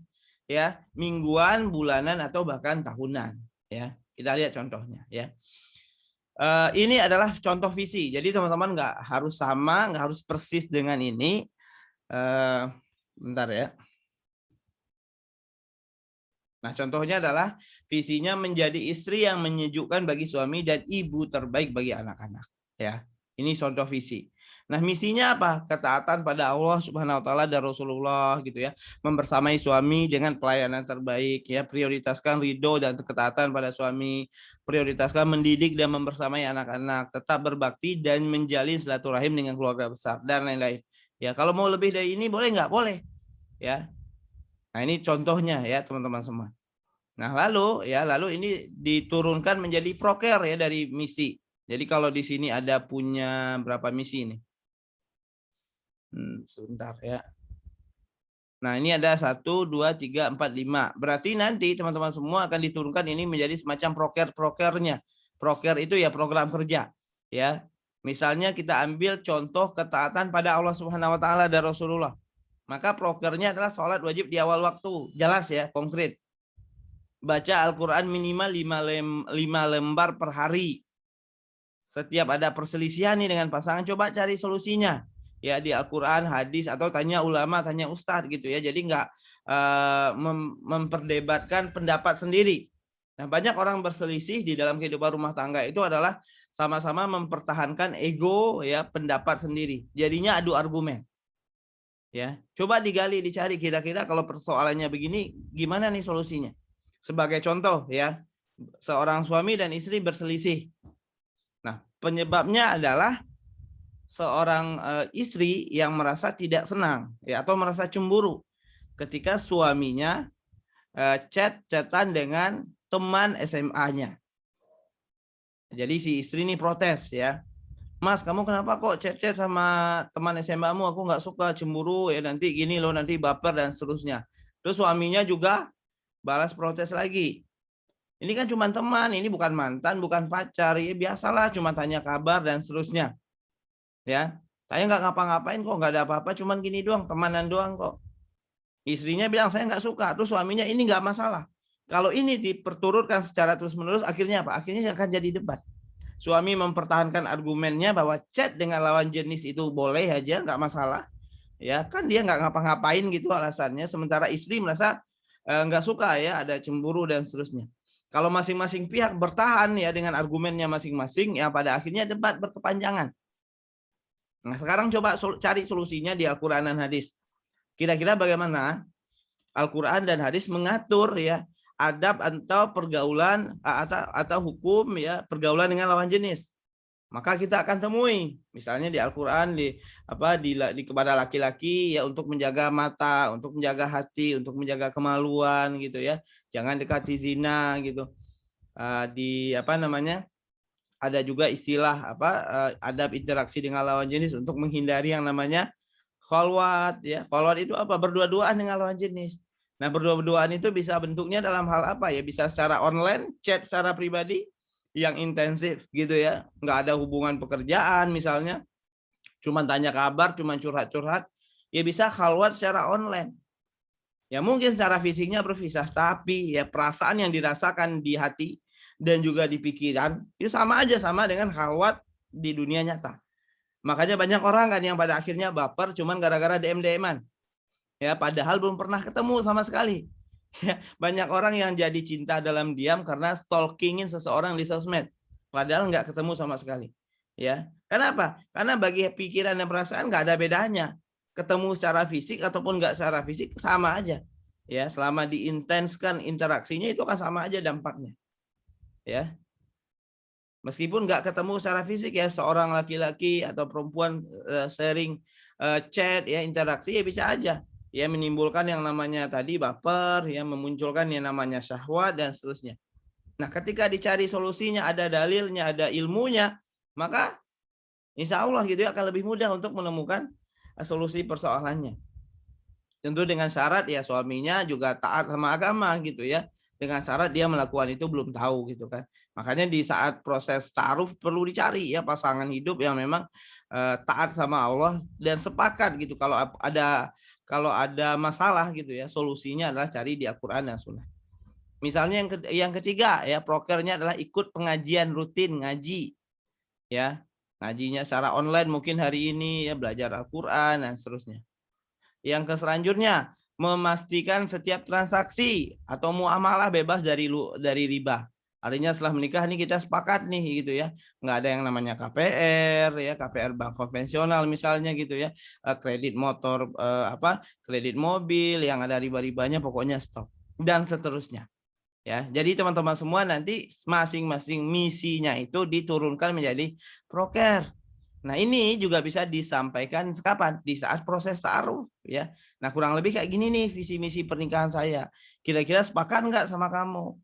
Ya, mingguan, bulanan atau bahkan tahunan, ya. Kita lihat contohnya, ya. Ini adalah contoh visi. Jadi teman-teman nggak harus sama, nggak harus persis dengan ini. Bentar ya. Nah, contohnya adalah visinya menjadi istri yang menyejukkan bagi suami dan ibu terbaik bagi anak-anak. Ya, ini contoh visi. Nah, misinya apa? Ketaatan pada Allah Subhanahu wa taala dan Rasulullah gitu ya. Membersamai suami dengan pelayanan terbaik ya, prioritaskan ridho dan ketaatan pada suami, prioritaskan mendidik dan membersamai anak-anak, tetap berbakti dan menjalin silaturahim dengan keluarga besar dan lain-lain. Ya, kalau mau lebih dari ini boleh nggak? Boleh. Ya. Nah, ini contohnya ya, teman-teman semua. Nah, lalu ini diturunkan menjadi proker ya dari misi. Jadi kalau di sini ada punya berapa misi ini? Sebentar ya. Nah, ini ada 1, 2, 3, 4, 5. Berarti nanti teman-teman semua akan diturunkan ini menjadi semacam proker-prokernya. Proker itu ya program kerja. Ya. Misalnya kita ambil contoh ketaatan pada Allah Subhanahu wa taala dan Rasulullah. Maka prokernya adalah sholat wajib di awal waktu. Jelas ya, konkret. Baca Al-Quran minimal 5 lembar per hari. Setiap ada perselisihan nih dengan pasangan, coba cari solusinya. Ya di Al-Quran, hadis, atau tanya ulama, tanya ustadz gitu ya. Jadi nggak memperdebatkan pendapat sendiri. Nah, banyak orang berselisih di dalam kehidupan rumah tangga itu adalah sama-sama mempertahankan ego ya, pendapat sendiri. Jadinya adu argumen. Ya, coba digali, dicari kira-kira kalau persoalannya begini gimana nih solusinya. Sebagai contoh ya, seorang suami dan istri berselisih. Nah, penyebabnya adalah seorang istri yang merasa tidak senang ya atau merasa cemburu ketika suaminya chat-chatan dengan teman SMA-nya. Jadi si istri ini protes ya. Mas, kamu kenapa kok chat-chat sama teman SMA-mu? Aku nggak suka, cemburu ya, nanti gini loh, nanti baper dan seterusnya. Terus suaminya juga balas protes lagi. Ini kan cuma teman, ini bukan mantan, bukan pacar, ya biasalah cuma tanya kabar dan seterusnya. Ya, saya nggak ngapa-ngapain kok, nggak ada apa-apa, cuman gini doang, temanan doang kok. Istrinya bilang saya nggak suka, terus suaminya ini nggak masalah. Kalau ini diperturutkan secara terus-menerus, akhirnya apa? Akhirnya akan jadi debat. Suami mempertahankan argumennya bahwa chat dengan lawan jenis itu boleh aja, nggak masalah. Ya kan dia nggak ngapa-ngapain gitu alasannya. Sementara istri merasa nggak suka ya, ada cemburu dan seterusnya. Kalau masing-masing pihak bertahan ya dengan argumennya masing-masing, ya pada akhirnya debat berkepanjangan. Nah, sekarang coba cari solusinya di Al-Quran dan hadis. Kira-kira bagaimana Al-Quran dan hadis mengatur ya adab atau pergaulan atau hukum ya pergaulan dengan lawan jenis. Maka kita akan temui misalnya di Al-Quran di kepada laki-laki ya untuk menjaga mata, untuk menjaga hati, untuk menjaga kemaluan gitu ya. Jangan dekati zina gitu. Di ada juga istilah adab interaksi dengan lawan jenis untuk menghindari yang namanya khalwat ya. Khalwat itu apa? Berdua-duaan dengan lawan jenis. Nah, berdua-duaan itu bisa bentuknya dalam hal apa ya? Bisa secara online, chat secara pribadi yang intensif gitu ya. Nggak ada hubungan pekerjaan misalnya. Cuma tanya kabar, cuma curhat-curhat. Ya bisa khalwat secara online. Ya mungkin secara fisiknya berpisah, tapi ya perasaan yang dirasakan di hati dan juga di pikiran itu sama aja sama dengan khalwat di dunia nyata. Makanya banyak orang kan yang pada akhirnya baper cuman gara-gara DM-DM-an. Ya, padahal belum pernah ketemu sama sekali. Ya, banyak orang yang jadi cinta dalam diam karena stalkingin seseorang di sosmed. Padahal nggak ketemu sama sekali. Ya, kenapa? Karena bagi pikiran dan perasaan nggak ada bedanya. Ketemu secara fisik ataupun nggak secara fisik sama aja. Ya, selama diintenskan interaksinya itu kan sama aja dampaknya. Ya, meskipun nggak ketemu secara fisik ya seorang laki-laki atau perempuan sharing chat ya interaksi ya bisa aja ya menimbulkan yang namanya tadi baper ya memunculkan yang namanya syahwat dan seterusnya. Nah, ketika dicari solusinya ada dalilnya, ada ilmunya, maka insya Allah gitu ya akan lebih mudah untuk menemukan solusi persoalannya. Tentu dengan syarat ya suaminya juga taat sama agama gitu ya. Dengan syarat dia melakukan itu belum tahu gitu kan. Makanya di saat proses ta'aruf perlu dicari ya pasangan hidup yang memang taat sama Allah dan sepakat gitu kalau ada masalah gitu ya solusinya adalah cari di Al-Qur'an dan Sunnah. Misalnya yang ketiga ya prokernya adalah ikut pengajian rutin ngaji ya. Ngajinya secara online mungkin hari ini ya belajar Al-Qur'an dan seterusnya. Yang selanjutnya memastikan setiap transaksi atau muamalah bebas dari riba. Artinya setelah menikah nih kita sepakat nih gitu ya, nggak ada yang namanya KPR ya, KPR bank konvensional misalnya gitu ya, kredit motor kredit mobil yang ada riba-ribanya pokoknya stop dan seterusnya. Ya, jadi teman-teman semua nanti masing-masing misinya itu diturunkan menjadi broker. Nah, ini juga bisa disampaikan kapan? Di saat proses ta'aruf ya. Nah, kurang lebih kayak gini nih visi misi pernikahan saya. Kira-kira sepakat nggak sama kamu?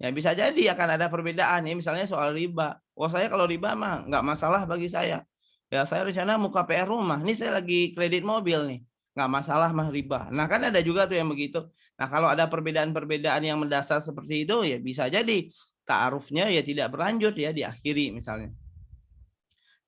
Ya bisa jadi akan ada perbedaan ya, misalnya soal riba. Oh, saya kalau riba mah nggak masalah bagi saya. Ya, saya rencana mau KPR rumah. Ini saya lagi kredit mobil nih. Nggak masalah mah riba. Nah, kan ada juga tuh yang begitu. Nah, kalau ada perbedaan-perbedaan yang mendasar seperti itu ya bisa jadi ta'arufnya ya tidak berlanjut ya diakhiri misalnya.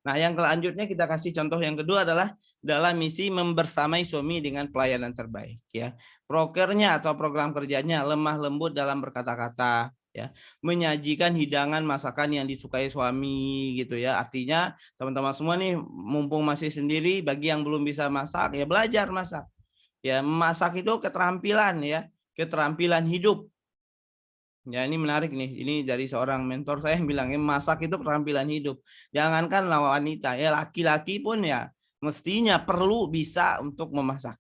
Nah, yang selanjutnya kita kasih contoh yang kedua adalah dalam misi membersamai suami dengan pelayanan terbaik ya. Prokernya atau program kerjanya lemah lembut dalam berkata-kata ya, menyajikan hidangan masakan yang disukai suami gitu ya. Artinya teman-teman semua nih mumpung masih sendiri, bagi yang belum bisa masak ya belajar masak. Ya, masak itu keterampilan ya, keterampilan hidup. Ya, ini menarik nih. Ini dari seorang mentor saya yang bilang, masak itu keterampilan hidup. Jangankan wanita, ya laki-laki pun ya mestinya perlu bisa untuk memasak.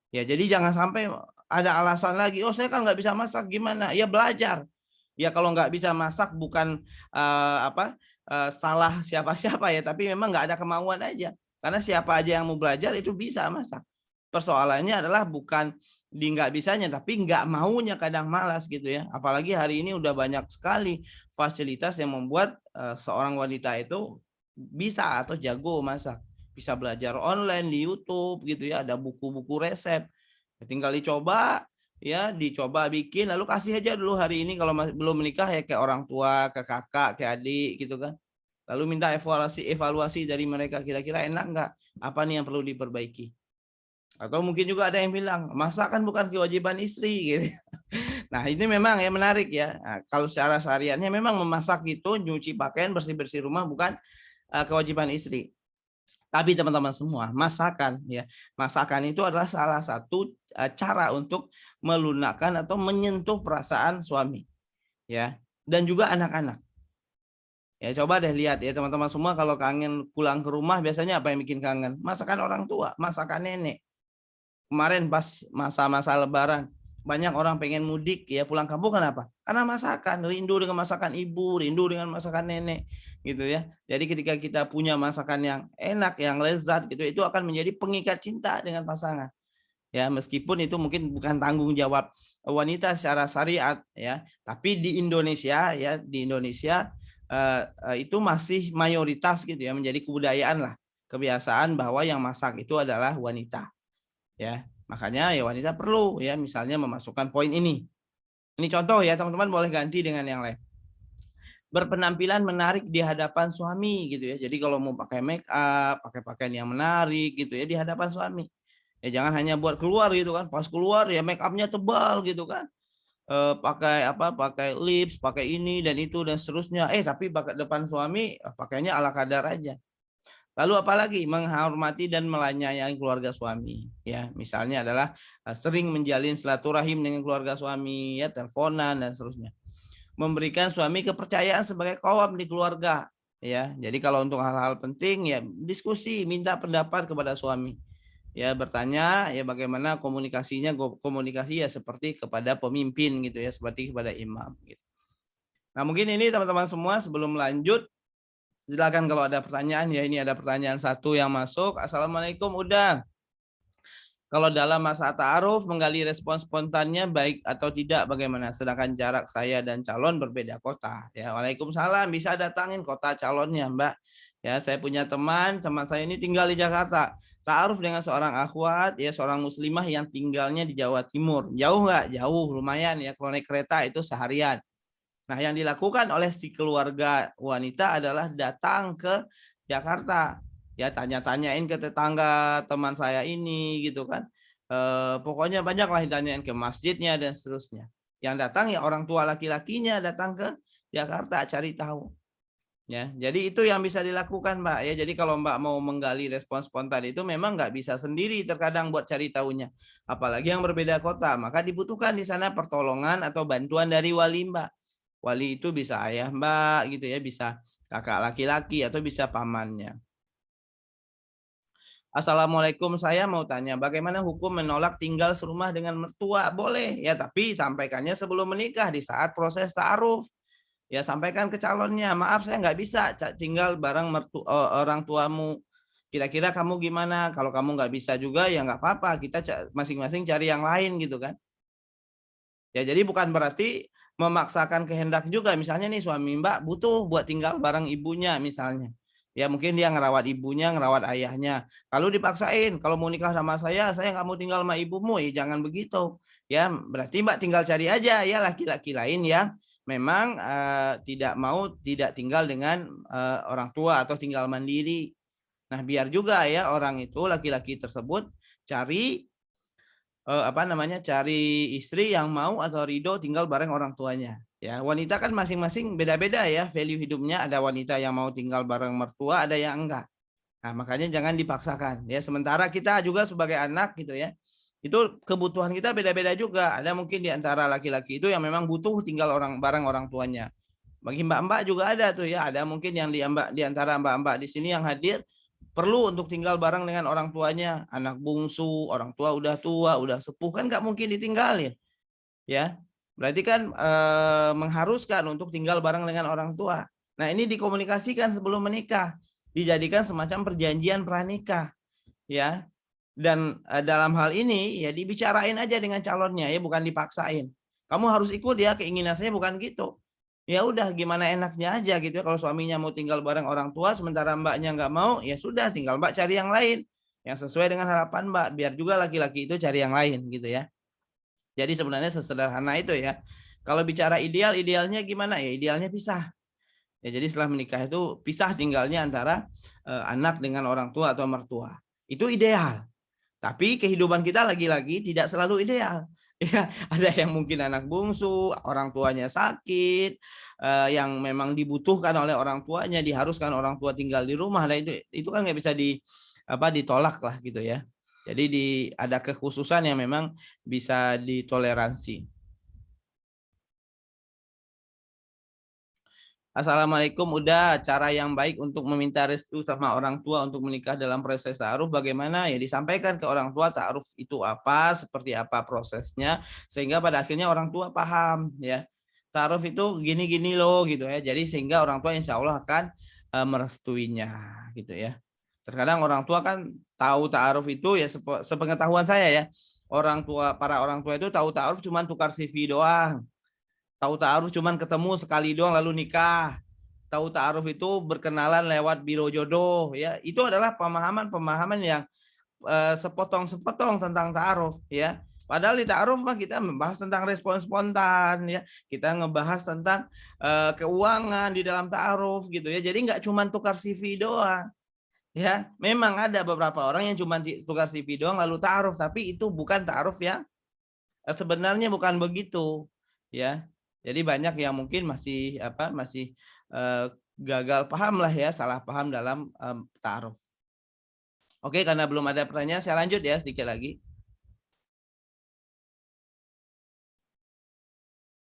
Ya, jadi jangan sampai ada alasan lagi, oh saya kan nggak bisa masak, gimana? Ya belajar. Ya kalau nggak bisa masak bukan salah siapa-siapa ya, tapi memang nggak ada kemauan aja. Karena siapa aja yang mau belajar itu bisa masak. Persoalannya adalah bukan di nggak bisanya, tapi nggak maunya, kadang malas gitu ya. Apalagi hari ini udah banyak sekali fasilitas yang membuat seorang wanita itu bisa atau jago masak. Bisa belajar online di YouTube gitu ya, ada buku-buku resep. Tinggal dicoba ya, dicoba bikin lalu kasih aja dulu hari ini kalau masih belum menikah ya ke orang tua, ke kakak, ke adik gitu kan. Lalu minta evaluasi dari mereka, kira-kira enak nggak? Apa nih yang perlu diperbaiki? Atau mungkin juga ada yang bilang, masak kan bukan kewajiban istri gitu. Nah, ini memang ya menarik ya. Nah, kalau secara sehariannya memang memasak itu, nyuci pakaian, bersih-bersih rumah bukan kewajiban istri. Tapi teman-teman semua, masakan ya, masakan itu adalah salah satu cara untuk melunakkan atau menyentuh perasaan suami ya, dan juga anak-anak. Ya coba deh lihat ya teman-teman semua, kalau kangen pulang ke rumah biasanya apa yang bikin kangen? Masakan orang tua, masakan nenek. Kemarin pas masa-masa lebaran, banyak orang pengen mudik ya pulang kampung, kenapa? Karena masakan, rindu dengan masakan ibu, rindu dengan masakan nenek gitu ya. Jadi ketika kita punya masakan yang enak, yang lezat gitu, itu akan menjadi pengikat cinta dengan pasangan. Ya, meskipun itu mungkin bukan tanggung jawab wanita secara syariat ya, tapi di Indonesia ya, di Indonesia itu masih mayoritas gitu ya, menjadi kebudayaan lah, kebiasaan bahwa yang masak itu adalah wanita ya. Makanya ya wanita perlu ya misalnya memasukkan poin ini. Ini contoh ya, teman-teman boleh ganti dengan yang lain. Berpenampilan menarik di hadapan suami gitu ya. Jadi kalau mau pakai make up, pakai pakaian yang menarik gitu ya di hadapan suami. Ya jangan hanya buat keluar gitu kan. Pas keluar ya make upnya tebal gitu kan. Pakai apa? Pakai lips, pakai ini dan itu dan seterusnya. Tapi pakai depan suami pakainya ala kadar aja. Lalu apalagi menghormati dan melayani keluarga suami ya. Misalnya adalah sering menjalin silaturahim dengan keluarga suami ya, teleponan dan seterusnya. Memberikan suami kepercayaan sebagai kawam di keluarga ya. Jadi kalau untuk hal-hal penting ya diskusi, minta pendapat kepada suami. Ya bertanya ya bagaimana komunikasinya, komunikasi ya seperti kepada pemimpin gitu ya, seperti kepada imam gitu. Nah, mungkin ini teman-teman semua, sebelum lanjut silakan kalau ada pertanyaan ya. Ini ada pertanyaan satu yang masuk. Assalamualaikum, udah. Kalau dalam masa ta'aruf menggali respon spontannya baik atau tidak bagaimana? Sedangkan jarak saya dan calon berbeda kota. Ya, Waalaikumsalam, bisa datangin kota calonnya, Mbak. Ya, saya punya teman saya ini tinggal di Jakarta. Ta'aruf dengan seorang akhwat, ya seorang muslimah yang tinggalnya di Jawa Timur. Jauh nggak? Jauh, lumayan ya. Kalau naik kereta itu seharian. Nah, yang dilakukan oleh si keluarga wanita adalah datang ke Jakarta. Ya, tanya-tanyain ke tetangga teman saya ini gitu kan. Pokoknya banyaklah ditanyain ke masjidnya dan seterusnya. Yang datang ya orang tua laki-lakinya datang ke Jakarta cari tahu. Ya, jadi itu yang bisa dilakukan, Mbak. Ya, jadi kalau Mbak mau menggali respon spontan itu memang nggak bisa sendiri terkadang buat cari tahunya. Apalagi yang berbeda kota, maka dibutuhkan di sana pertolongan atau bantuan dari wali, Mbak. Wali itu bisa ayah Mbak gitu ya, bisa kakak laki-laki atau bisa pamannya. Assalamualaikum, saya mau tanya bagaimana hukum menolak tinggal serumah dengan mertua? Boleh ya, tapi sampaikannya sebelum menikah di saat proses ta'aruf. Ya sampaikan ke calonnya, maaf saya nggak bisa tinggal bareng orang tuamu. Kira-kira kamu gimana? Kalau kamu nggak bisa juga ya nggak apa-apa, kita masing-masing cari yang lain gitu kan. Ya jadi bukan berarti memaksakan kehendak juga. Misalnya nih suami Mbak butuh buat tinggal bareng ibunya misalnya. Ya mungkin dia ngerawat ibunya, ngerawat ayahnya. Lalu dipaksain, kalau mau nikah sama saya nggak mau tinggal sama ibumu. Ya jangan begitu. Ya berarti Mbak tinggal cari aja ya laki-laki lain yang memang tidak tinggal dengan orang tua atau tinggal mandiri. Nah biar juga ya orang itu laki-laki tersebut cari cari istri yang mau atau ridho tinggal bareng orang tuanya. Ya, wanita kan masing-masing beda-beda ya value hidupnya. Ada wanita yang mau tinggal bareng mertua, ada yang enggak. Nah, makanya jangan dipaksakan. Ya, sementara kita juga sebagai anak gitu ya, itu kebutuhan kita beda-beda juga. Ada mungkin di antara laki-laki itu yang memang butuh tinggal bareng orang tuanya. Bagi mbak-mbak juga ada tuh ya. Ada mungkin yang di antara mbak-mbak di sini yang hadir perlu untuk tinggal bareng dengan orang tuanya, anak bungsu, orang tua, udah sepuh kan nggak mungkin ditinggalin, ya. Berarti kan mengharuskan untuk tinggal bareng dengan orang tua. Nah ini dikomunikasikan sebelum menikah, dijadikan semacam perjanjian pranikah, ya. Dan dalam hal ini ya dibicarain aja dengan calonnya ya, bukan dipaksain. Kamu harus ikut ya, keinginan saya bukan gitu. Ya udah gimana enaknya aja gitu ya, kalau suaminya mau tinggal bareng orang tua sementara mbaknya nggak mau, ya sudah tinggal mbak cari yang lain yang sesuai dengan harapan mbak, biar juga laki-laki itu cari yang lain gitu ya. Jadi sebenarnya sesederhana itu ya. Kalau bicara idealnya gimana ya, idealnya pisah. Ya jadi setelah menikah itu pisah tinggalnya antara anak dengan orang tua atau mertua. Itu ideal. Tapi kehidupan kita lagi-lagi tidak selalu ideal. Ya, ada yang mungkin anak bungsu, orang tuanya sakit, yang memang dibutuhkan oleh orang tuanya, diharuskan orang tua tinggal di rumah. Nah, itu kan nggak bisa ditolak lah gitu ya. Jadi ada kekhususan yang memang bisa ditoleransi. Assalamualaikum, udah cara yang baik untuk meminta restu sama orang tua untuk menikah dalam proses ta'aruf bagaimana? Ya disampaikan ke orang tua ta'aruf itu apa, seperti apa prosesnya, sehingga pada akhirnya orang tua paham ya. Ta'aruf itu gini-gini loh gitu ya. Jadi sehingga orang tua insya Allah akan merestuinya gitu ya. Terkadang orang tua kan tahu ta'aruf itu ya sepengetahuan saya ya. Para orang tua itu tahu ta'aruf cuma tukar CV doang. Tahu ta'aruf cuman ketemu sekali doang lalu nikah. Tahu ta'aruf itu berkenalan lewat biro jodoh ya. Itu adalah pemahaman-pemahaman yang sepotong-sepotong tentang ta'aruf ya. Padahal di ta'aruf mah kita membahas tentang respon spontan ya. Kita ngebahas tentang keuangan di dalam ta'aruf gitu ya. Jadi nggak cuma tukar CV doang. Ya, memang ada beberapa orang yang cuma tukar CV doang lalu ta'aruf, tapi itu bukan ta'aruf yang sebenarnya bukan begitu ya. Jadi banyak yang mungkin masih gagal paham lah ya, salah paham dalam ta'aruf. Oke, karena belum ada pertanyaan, saya lanjut ya sedikit lagi.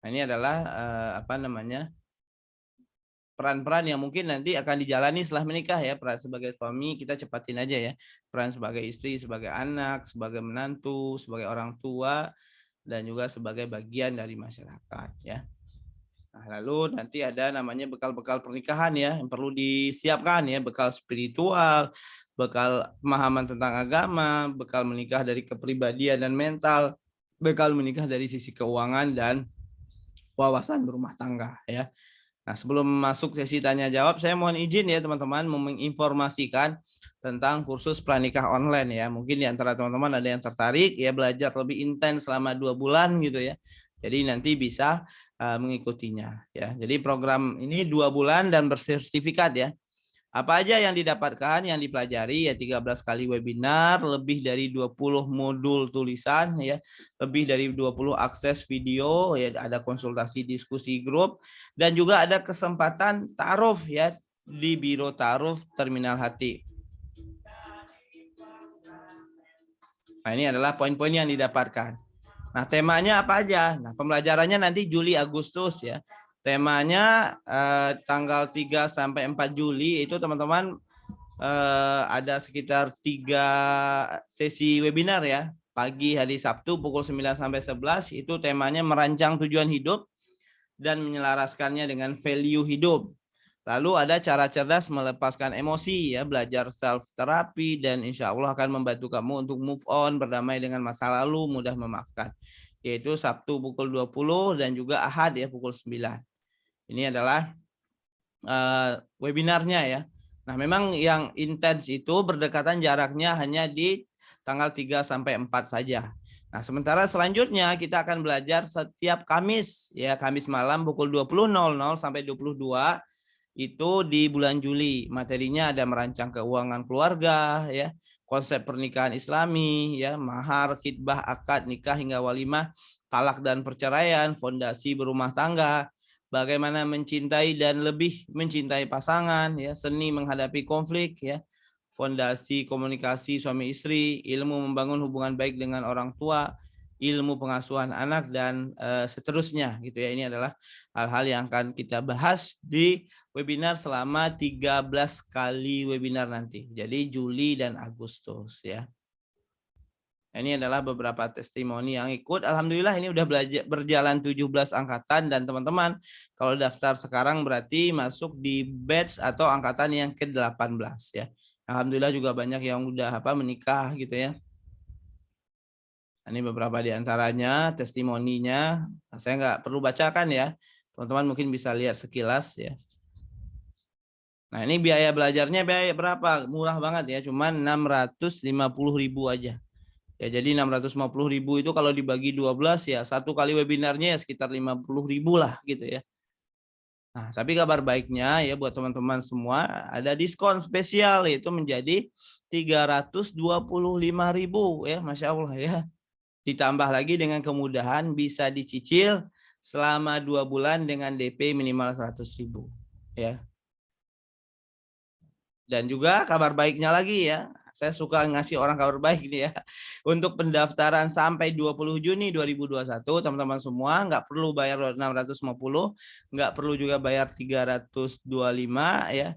Nah, ini adalah peran-peran yang mungkin nanti akan dijalani setelah menikah ya. Peran sebagai suami kita cepatin aja ya. Peran sebagai istri, sebagai anak, sebagai menantu, sebagai orang tua, dan juga sebagai bagian dari masyarakat ya. Nah, lalu nanti ada namanya bekal-bekal pernikahan ya yang perlu disiapkan ya, bekal spiritual, bekal pemahaman tentang agama, bekal menikah dari kepribadian dan mental, bekal menikah dari sisi keuangan dan wawasan berumah tangga ya. Nah, sebelum masuk sesi tanya jawab, saya mohon izin ya teman-teman menginformasikan tentang kursus pranikah online ya. Mungkin di antara teman-teman ada yang tertarik ya belajar lebih intens selama 2 bulan gitu ya. Jadi nanti bisa mengikutinya ya. Jadi program ini 2 bulan dan bersertifikat ya. Apa aja yang didapatkan, yang dipelajari ya 13 kali webinar, lebih dari 20 modul tulisan ya, lebih dari 20 akses video ya, ada konsultasi diskusi grup dan juga ada kesempatan ta'aruf ya di Biro Ta'aruf Terminal Hati. Nah, ini adalah poin-poin yang didapatkan. Nah, temanya apa aja? Nah, pembelajarannya nanti Juli Agustus ya. Temanya tanggal 3 sampai 4 Juli itu teman-teman ada sekitar 3 sesi webinar ya. Pagi hari Sabtu pukul 9 sampai 11 itu temanya merancang tujuan hidup dan menyelaraskannya dengan value hidup. Lalu ada cara cerdas melepaskan emosi ya, belajar self terapi dan insya Allah akan membantu kamu untuk move on, berdamai dengan masa lalu, mudah memaafkan. Yaitu Sabtu pukul 20 dan juga Ahad ya pukul 9. Ini adalah webinarnya ya. Nah, memang yang intens itu berdekatan jaraknya hanya di tanggal 3 sampai 4 saja. Nah, sementara selanjutnya kita akan belajar setiap Kamis ya, Kamis malam pukul 20.00 sampai 22 itu di bulan Juli. Materinya ada merancang keuangan keluarga ya, konsep pernikahan Islami ya, mahar, khitbah, akad, nikah hingga walimah, talak dan perceraian, fondasi berumah tangga, bagaimana mencintai dan lebih mencintai pasangan ya, seni menghadapi konflik ya, fondasi komunikasi suami istri, ilmu membangun hubungan baik dengan orang tua, ilmu pengasuhan anak dan seterusnya gitu ya. Ini adalah hal-hal yang akan kita bahas di webinar selama 13 kali webinar nanti. Jadi Juli dan Agustus ya. Ini adalah beberapa testimoni yang ikut. Alhamdulillah ini udah berjalan 17 angkatan dan teman-teman kalau daftar sekarang berarti masuk di batch atau angkatan yang ke-18 ya. Alhamdulillah juga banyak yang udah menikah gitu ya. Ini beberapa di antaranya testimoninya. Saya nggak perlu bacakan ya. Teman-teman mungkin bisa lihat sekilas ya. Nah, ini biaya belajarnya biaya berapa? Murah banget ya, cuma 650.000 aja. Ya, jadi 650.000 itu kalau dibagi 12 ya, satu kali webinarnya ya sekitar 50.000 lah gitu ya. Nah, tapi kabar baiknya ya buat teman-teman semua ada diskon spesial yaitu menjadi 325.000 ya, Masya Allah ya. Ditambah lagi dengan kemudahan bisa dicicil selama 2 bulan dengan DP minimal 100.000 ya. Dan juga kabar baiknya lagi ya, saya suka ngasih orang kabar baik nih ya. Untuk pendaftaran sampai 20 Juni 2021, teman-teman semua nggak perlu bayar 650, nggak perlu juga bayar 325 ya,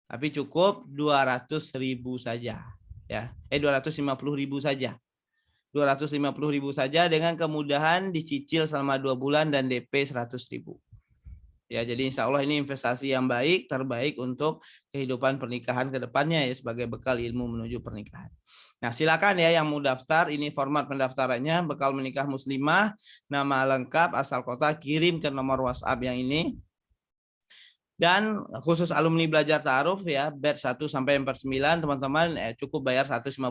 tapi cukup 200.000 saja ya. 250.000 saja. 250.000 saja dengan kemudahan dicicil selama 2 bulan dan DP 100.000. Ya, jadi insya Allah ini investasi yang baik, terbaik untuk kehidupan pernikahan ke depannya ya sebagai bekal ilmu menuju pernikahan. Nah, silakan ya yang mau daftar, ini format pendaftarannya, bekal menikah muslimah, nama lengkap, asal kota, kirim ke nomor WhatsApp yang ini. Dan khusus alumni belajar ta'aruf ya, batch 1 sampai 49 teman-teman cukup bayar 150.000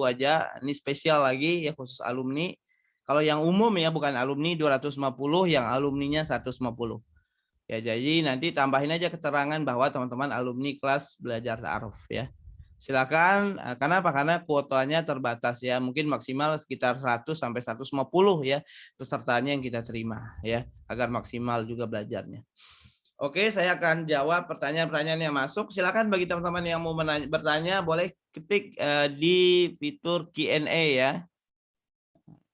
aja. Ini spesial lagi ya khusus alumni. Kalau yang umum ya bukan alumni 250, yang alumninya 150. Ya, jadi nanti tambahin aja keterangan bahwa teman-teman alumni kelas belajar ta'aruf ya. Silakan, karena apa? Karena kuotanya terbatas ya, mungkin maksimal sekitar 100 sampai 150 ya pesertanya yang kita terima ya, agar maksimal juga belajarnya. Oke, saya akan jawab pertanyaan-pertanyaan yang masuk. Silakan bagi teman-teman yang mau bertanya boleh ketik di fitur Q&A ya.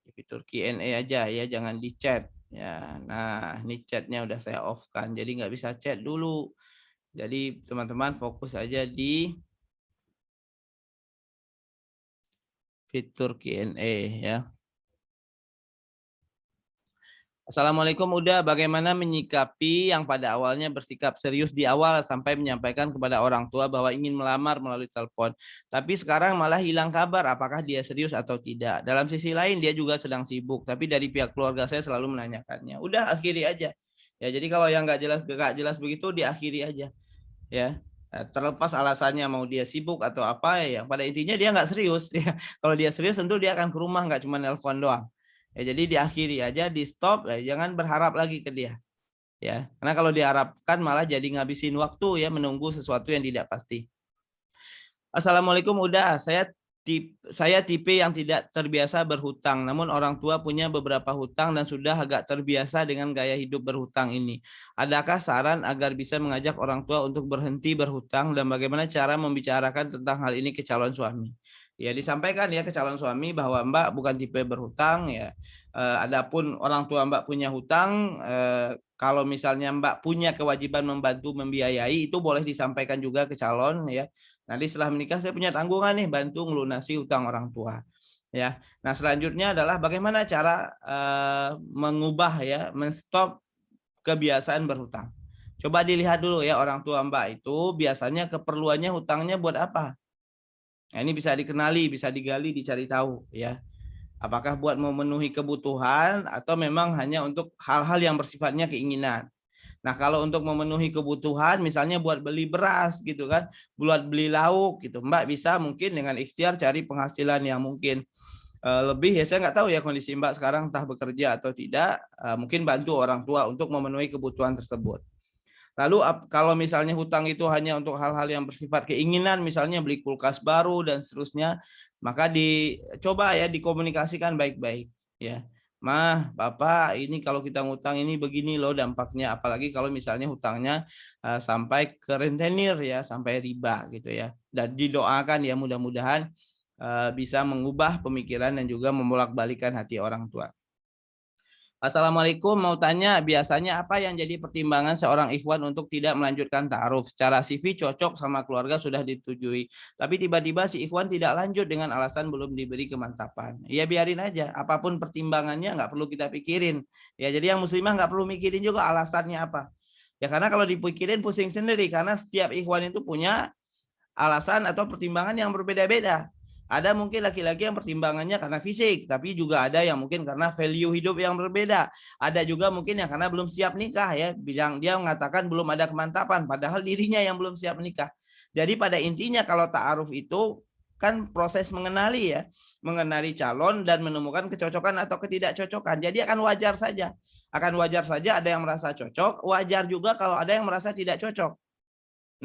Di fitur Q&A aja ya, jangan di chat. Ya, nah ini chatnya udah saya off kan, jadi nggak bisa chat dulu. Jadi teman-teman fokus aja di fitur Q&A ya. Assalamualaikum, udah bagaimana menyikapi yang pada awalnya bersikap serius di awal sampai menyampaikan kepada orang tua bahwa ingin melamar melalui telepon. Tapi sekarang malah hilang kabar apakah dia serius atau tidak. Dalam sisi lain dia juga sedang sibuk, tapi dari pihak keluarga saya selalu menanyakannya. Udah akhiri aja. Ya, jadi kalau yang nggak jelas begitu diakhiri aja. Ya. Terlepas alasannya mau dia sibuk atau apa ya, pada intinya dia nggak serius. Ya. Kalau dia serius tentu dia akan ke rumah, nggak cuma nelpon doang. Ya, jadi diakhiri aja, di stop, ya, jangan berharap lagi ke dia. Ya, karena kalau diharapkan malah jadi ngabisin waktu ya menunggu sesuatu yang tidak pasti. Assalamualaikum, udah saya tipe yang tidak terbiasa berhutang, namun orang tua punya beberapa hutang dan sudah agak terbiasa dengan gaya hidup berhutang ini. Adakah saran agar bisa mengajak orang tua untuk berhenti berhutang dan bagaimana cara membicarakan tentang hal ini ke calon suami? Ya, disampaikan ya ke calon suami bahwa Mbak bukan tipe berhutang ya. Adapun orang tua Mbak punya hutang, kalau misalnya Mbak punya kewajiban membantu membiayai, itu boleh disampaikan juga ke calon ya. Nanti setelah menikah saya punya tanggungan nih bantu melunasi hutang orang tua. Ya. Nah, selanjutnya adalah bagaimana cara mengubah ya, menstop kebiasaan berhutang. Coba dilihat dulu ya orang tua Mbak itu biasanya keperluannya hutangnya buat apa? Nah, ini bisa dikenali, bisa digali, dicari tahu ya. Apakah buat memenuhi kebutuhan atau memang hanya untuk hal-hal yang bersifatnya keinginan. Nah, kalau untuk memenuhi kebutuhan, misalnya buat beli beras gitu kan, buat beli lauk gitu, Mbak bisa mungkin dengan ikhtiar cari penghasilan yang mungkin lebih ya. Saya nggak tahu ya kondisi Mbak sekarang entah bekerja atau tidak, mungkin bantu orang tua untuk memenuhi kebutuhan tersebut. Lalu kalau misalnya hutang itu hanya untuk hal-hal yang bersifat keinginan, misalnya beli kulkas baru dan seterusnya, maka dicoba ya dikomunikasikan baik-baik ya. Mah, Bapak, ini kalau kita ngutang ini begini loh dampaknya, apalagi kalau misalnya hutangnya sampai ke rentenir ya, sampai riba gitu ya. Dan didoakan ya mudah-mudahan bisa mengubah pemikiran dan juga membolak-balikan hati orang tua. Assalamualaikum, mau tanya biasanya apa yang jadi pertimbangan seorang ikhwan untuk tidak melanjutkan ta'aruf? Secara CV cocok sama keluarga sudah ditujui, tapi tiba-tiba si ikhwan tidak lanjut dengan alasan belum diberi kemantapan. Ya biarin aja, apapun pertimbangannya nggak perlu kita pikirin. Ya, jadi yang muslimah nggak perlu mikirin juga alasannya apa. Ya karena kalau dipikirin pusing sendiri, karena setiap ikhwan itu punya alasan atau pertimbangan yang berbeda-beda. Ada mungkin laki-laki yang pertimbangannya karena fisik, tapi juga ada yang mungkin karena value hidup yang berbeda. Ada juga mungkin yang karena belum siap nikah ya, dia mengatakan belum ada kemantapan, padahal dirinya yang belum siap menikah. Jadi pada intinya kalau ta'aruf itu kan proses mengenali ya, mengenali calon dan menemukan kecocokan atau ketidakcocokan. Jadi akan wajar saja. Akan wajar saja ada yang merasa cocok, wajar juga kalau ada yang merasa tidak cocok.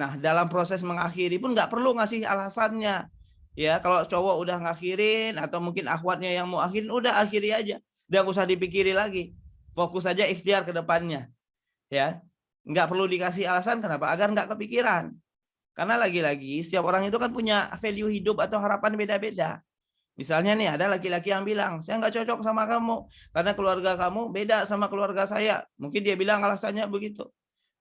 Nah, dalam proses mengakhiri pun nggak perlu ngasih alasannya. Ya, kalau cowok udah ngakhirin atau mungkin akhwatnya yang mau akhirin, udah akhiri aja. Nggak usah dipikiri lagi. Fokus aja ikhtiar ke depannya. Ya, nggak perlu dikasih alasan kenapa, agar nggak kepikiran. Karena lagi-lagi setiap orang itu kan punya value hidup atau harapan beda-beda. Misalnya nih ada laki-laki yang bilang, saya nggak cocok sama kamu karena keluarga kamu beda sama keluarga saya. Mungkin dia bilang alasannya begitu.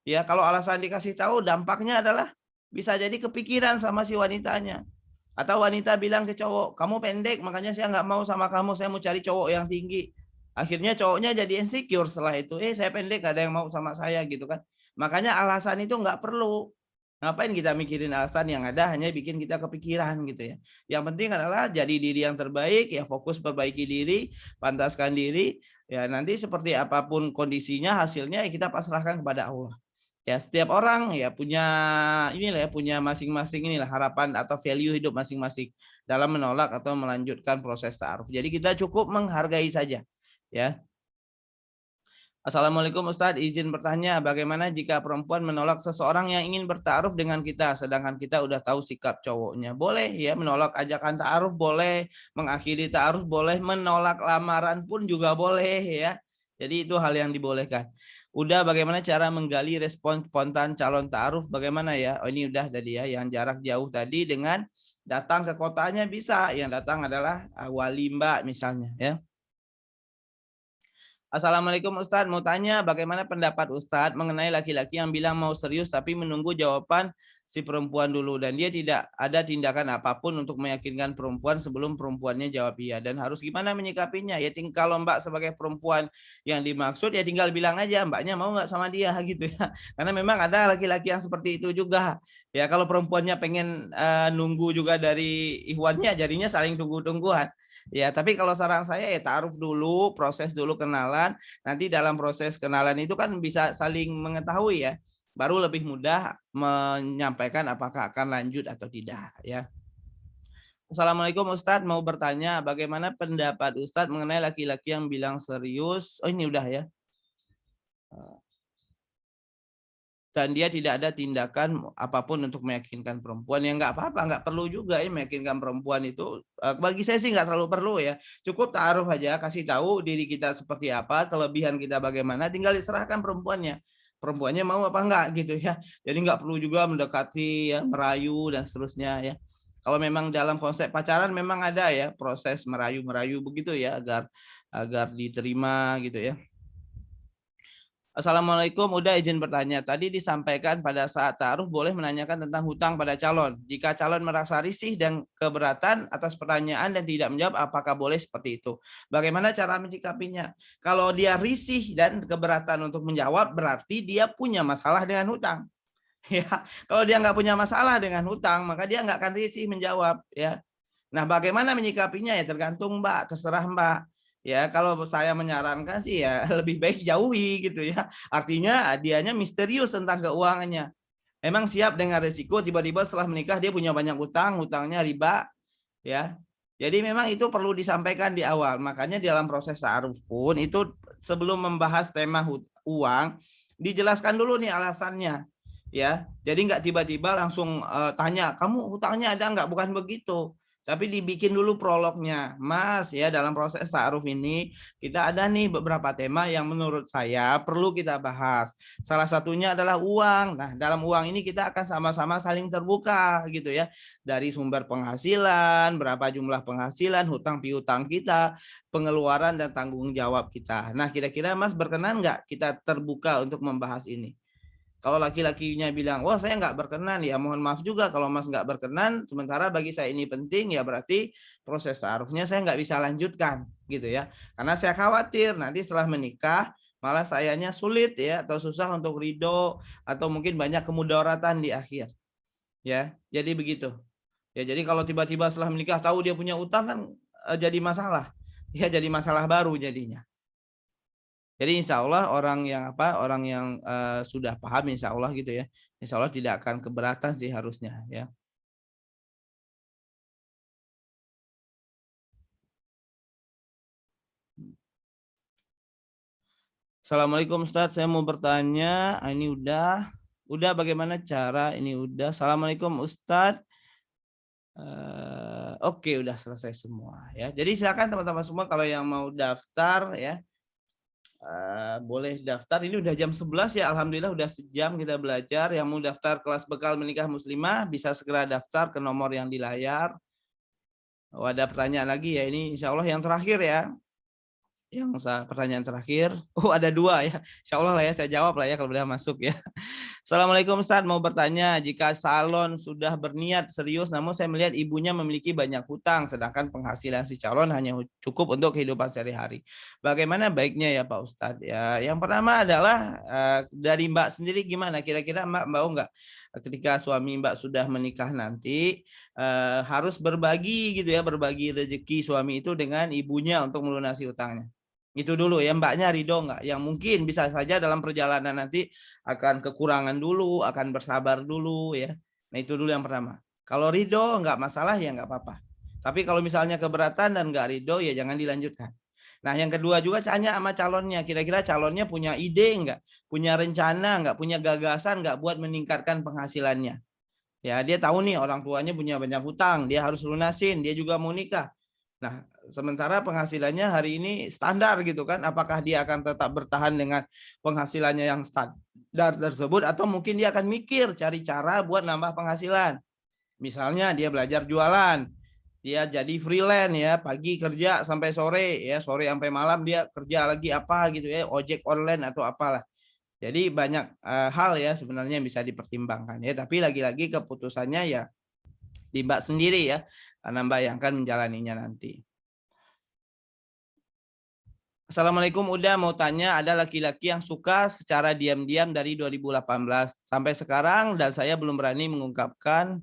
Ya, kalau alasan dikasih tahu dampaknya adalah bisa jadi kepikiran sama si wanitanya. Atau wanita bilang ke cowok, kamu pendek makanya saya nggak mau sama kamu, saya mau cari cowok yang tinggi. Akhirnya cowoknya jadi insecure setelah itu, saya pendek gak ada yang mau sama saya gitu kan. Makanya alasan itu nggak perlu. Ngapain kita mikirin alasan, yang ada hanya bikin kita kepikiran gitu ya. Yang penting adalah jadi diri yang terbaik, ya fokus perbaiki diri, pantaskan diri, ya nanti seperti apapun kondisinya, hasilnya ya kita pasrahkan kepada Allah. Ya setiap orang ya punya inilah ya, punya masing-masing inilah harapan atau value hidup masing-masing dalam menolak atau melanjutkan proses ta'aruf. Jadi kita cukup menghargai saja ya. Assalamualaikum Ustadz, izin bertanya, bagaimana jika perempuan menolak seseorang yang ingin bertaaruf dengan kita, sedangkan kita udah tahu sikap cowoknya? Boleh ya, menolak ajakan ta'aruf boleh, mengakhiri ta'aruf boleh, menolak lamaran pun juga boleh ya. Jadi itu hal yang dibolehkan. Udah bagaimana cara menggali respon spontan calon ta'aruf, bagaimana ya? Oh ini udah tadi ya, yang jarak jauh tadi dengan datang ke kotanya bisa, yang datang adalah wali mbak misalnya ya. Assalamualaikum Ustadz, mau tanya bagaimana pendapat Ustadz mengenai laki-laki yang bilang mau serius tapi menunggu jawaban si perempuan dulu dan dia tidak ada tindakan apapun untuk meyakinkan perempuan sebelum perempuannya jawab iya, dan harus gimana menyikapinya? Ya kalau Mbak sebagai perempuan yang dimaksud ya tinggal bilang aja Mbaknya mau nggak sama dia gitu ya. Karena memang ada laki-laki yang seperti itu juga. Ya kalau perempuannya pengen nunggu juga dari ikhwannya, jadinya saling tunggu-tungguan. Ya, tapi kalau saran saya ya taruh dulu, proses dulu kenalan. Nanti dalam proses kenalan itu kan bisa saling mengetahui ya. Baru lebih mudah menyampaikan apakah akan lanjut atau tidak ya. Assalamualaikum Ustadz, mau bertanya bagaimana pendapat Ustadz mengenai laki-laki yang bilang serius. Oh ini udah ya. Dan dia tidak ada tindakan apapun untuk meyakinkan perempuan, ya nggak apa-apa, nggak perlu juga ya meyakinkan perempuan itu. Bagi saya sih nggak terlalu perlu ya, cukup taruh aja, kasih tahu diri kita seperti apa, kelebihan kita bagaimana, tinggal diserahkan perempuannya mau apa enggak gitu ya. Jadi nggak perlu juga mendekati ya, merayu dan seterusnya ya. Kalau memang dalam konsep pacaran memang ada ya proses merayu begitu ya, agar agar diterima gitu ya. Assalamualaikum, udah izin bertanya. Tadi disampaikan pada saat taruh boleh menanyakan tentang hutang pada calon. Jika calon merasa risih dan keberatan atas pertanyaan dan tidak menjawab, apakah boleh seperti itu? Bagaimana cara menyikapinya? Kalau dia risih dan keberatan untuk menjawab, berarti dia punya masalah dengan hutang. Ya, kalau dia nggak punya masalah dengan hutang, maka dia nggak akan risih menjawab. Ya, nah bagaimana menyikapinya ya tergantung Mbak, terserah Mbak. Ya, kalau saya menyarankan sih ya lebih baik jauhi gitu ya. Artinya dianya misterius tentang keuangannya. Emang siap dengan risiko tiba-tiba setelah menikah dia punya banyak utang, hutangnya riba ya. Jadi memang itu perlu disampaikan di awal. Makanya dalam proses ta'aruf pun itu sebelum membahas tema uang dijelaskan dulu nih alasannya ya. Jadi nggak tiba-tiba langsung tanya, kamu hutangnya ada nggak? Bukan begitu. Tapi dibikin dulu prolognya, Mas ya, dalam proses ta'aruf ini kita ada nih beberapa tema yang menurut saya perlu kita bahas. Salah satunya adalah uang. Nah, dalam uang ini kita akan sama-sama saling terbuka gitu ya. Dari sumber penghasilan, berapa jumlah penghasilan, hutang piutang kita, pengeluaran dan tanggung jawab kita. Nah, kira-kira Mas berkenan nggak kita terbuka untuk membahas ini? Kalau laki-lakinya bilang, wah saya nggak berkenan, ya mohon maaf juga kalau Mas nggak berkenan, sementara bagi saya ini penting, ya berarti proses ta'arufnya saya nggak bisa lanjutkan, gitu ya. Karena saya khawatir nanti setelah menikah, malah sayanya sulit ya, atau susah untuk ridho, atau mungkin banyak kemudaratan di akhir. Ya, jadi begitu. Ya, jadi kalau tiba-tiba setelah menikah tahu dia punya utang kan jadi masalah. Ya, jadi masalah baru jadinya. Jadi insya Allah orang yang sudah paham insya Allah gitu ya, insya Allah tidak akan keberatan sih harusnya ya. Assalamualaikum Ustadz, saya mau bertanya. Ini udah bagaimana cara? Ini udah. Assalamualaikum Ustadz. Oke, udah selesai semua ya. Jadi silakan teman-teman semua kalau yang mau daftar ya, boleh daftar. Ini udah jam 11 ya. Alhamdulillah udah sejam kita belajar. Yang mau daftar kelas bekal menikah muslimah bisa segera daftar ke nomor yang di layar. Oh, ada pertanyaan lagi ya. Ini insya Allah yang terakhir ya. Pertanyaan terakhir. Oh, ada 2 ya. Insya Allah lah ya, saya jawab lah ya kalau udah masuk ya. Assalamualaikum Ustadz, mau bertanya, jika salon sudah berniat serius namun saya melihat ibunya memiliki banyak hutang sedangkan penghasilan si calon hanya cukup untuk kehidupan sehari-hari. Bagaimana baiknya ya Pak Ustadz? Ya, yang pertama adalah dari Mbak sendiri gimana? Kira-kira Mbak mau nggak ketika suami Mbak sudah menikah nanti harus berbagi gitu ya, berbagi rezeki suami itu dengan ibunya untuk melunasi hutangnya. Itu dulu ya, Mbaknya ridho nggak? Yang mungkin bisa saja dalam perjalanan nanti akan kekurangan dulu, akan bersabar dulu ya. Nah itu dulu yang pertama. Kalau ridho nggak masalah ya nggak apa-apa. Tapi kalau misalnya keberatan dan nggak ridho ya jangan dilanjutkan. Nah yang kedua juga tanya sama calonnya, kira-kira calonnya punya ide nggak, punya rencana nggak, punya gagasan nggak buat meningkatkan penghasilannya. Ya dia tahu nih orang tuanya punya banyak hutang, dia harus lunasin, dia juga mau nikah. Nah, sementara penghasilannya hari ini standar gitu kan, apakah dia akan tetap bertahan dengan penghasilannya yang standar tersebut atau mungkin dia akan mikir cari cara buat nambah penghasilan. Misalnya dia belajar jualan, dia jadi freelance ya, pagi kerja sampai sore ya, sore sampai malam dia kerja lagi apa gitu ya, ojek online atau apalah. Jadi banyak hal ya sebenarnya yang bisa dipertimbangkan ya, tapi lagi-lagi keputusannya ya di Mbak sendiri ya, karena Mbak yang akan menjalaninya nanti. Assalamualaikum, udah mau tanya, ada laki-laki yang suka secara diam-diam dari 2018 sampai sekarang dan saya belum berani mengungkapkan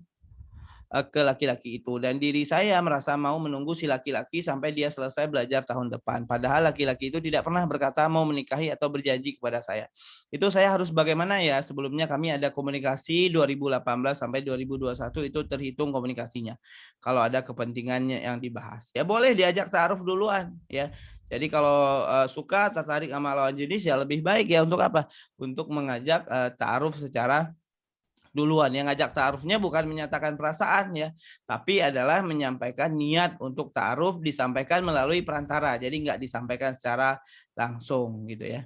ke laki-laki itu dan diri saya merasa mau menunggu si laki-laki sampai dia selesai belajar tahun depan. Padahal laki-laki itu tidak pernah berkata mau menikahi atau berjanji kepada saya. Itu saya harus bagaimana ya? Sebelumnya kami ada komunikasi 2018 sampai 2021 itu terhitung komunikasinya. Kalau ada kepentingannya yang dibahas. Ya boleh diajak taaruf duluan ya. Jadi kalau suka tertarik sama lawan jenis ya lebih baik ya untuk apa? Untuk mengajak taaruf secara duluan. Yang ngajak ta'arufnya bukan menyatakan perasaan ya, tapi adalah menyampaikan niat untuk ta'aruf disampaikan melalui perantara. Jadi nggak disampaikan secara langsung gitu ya.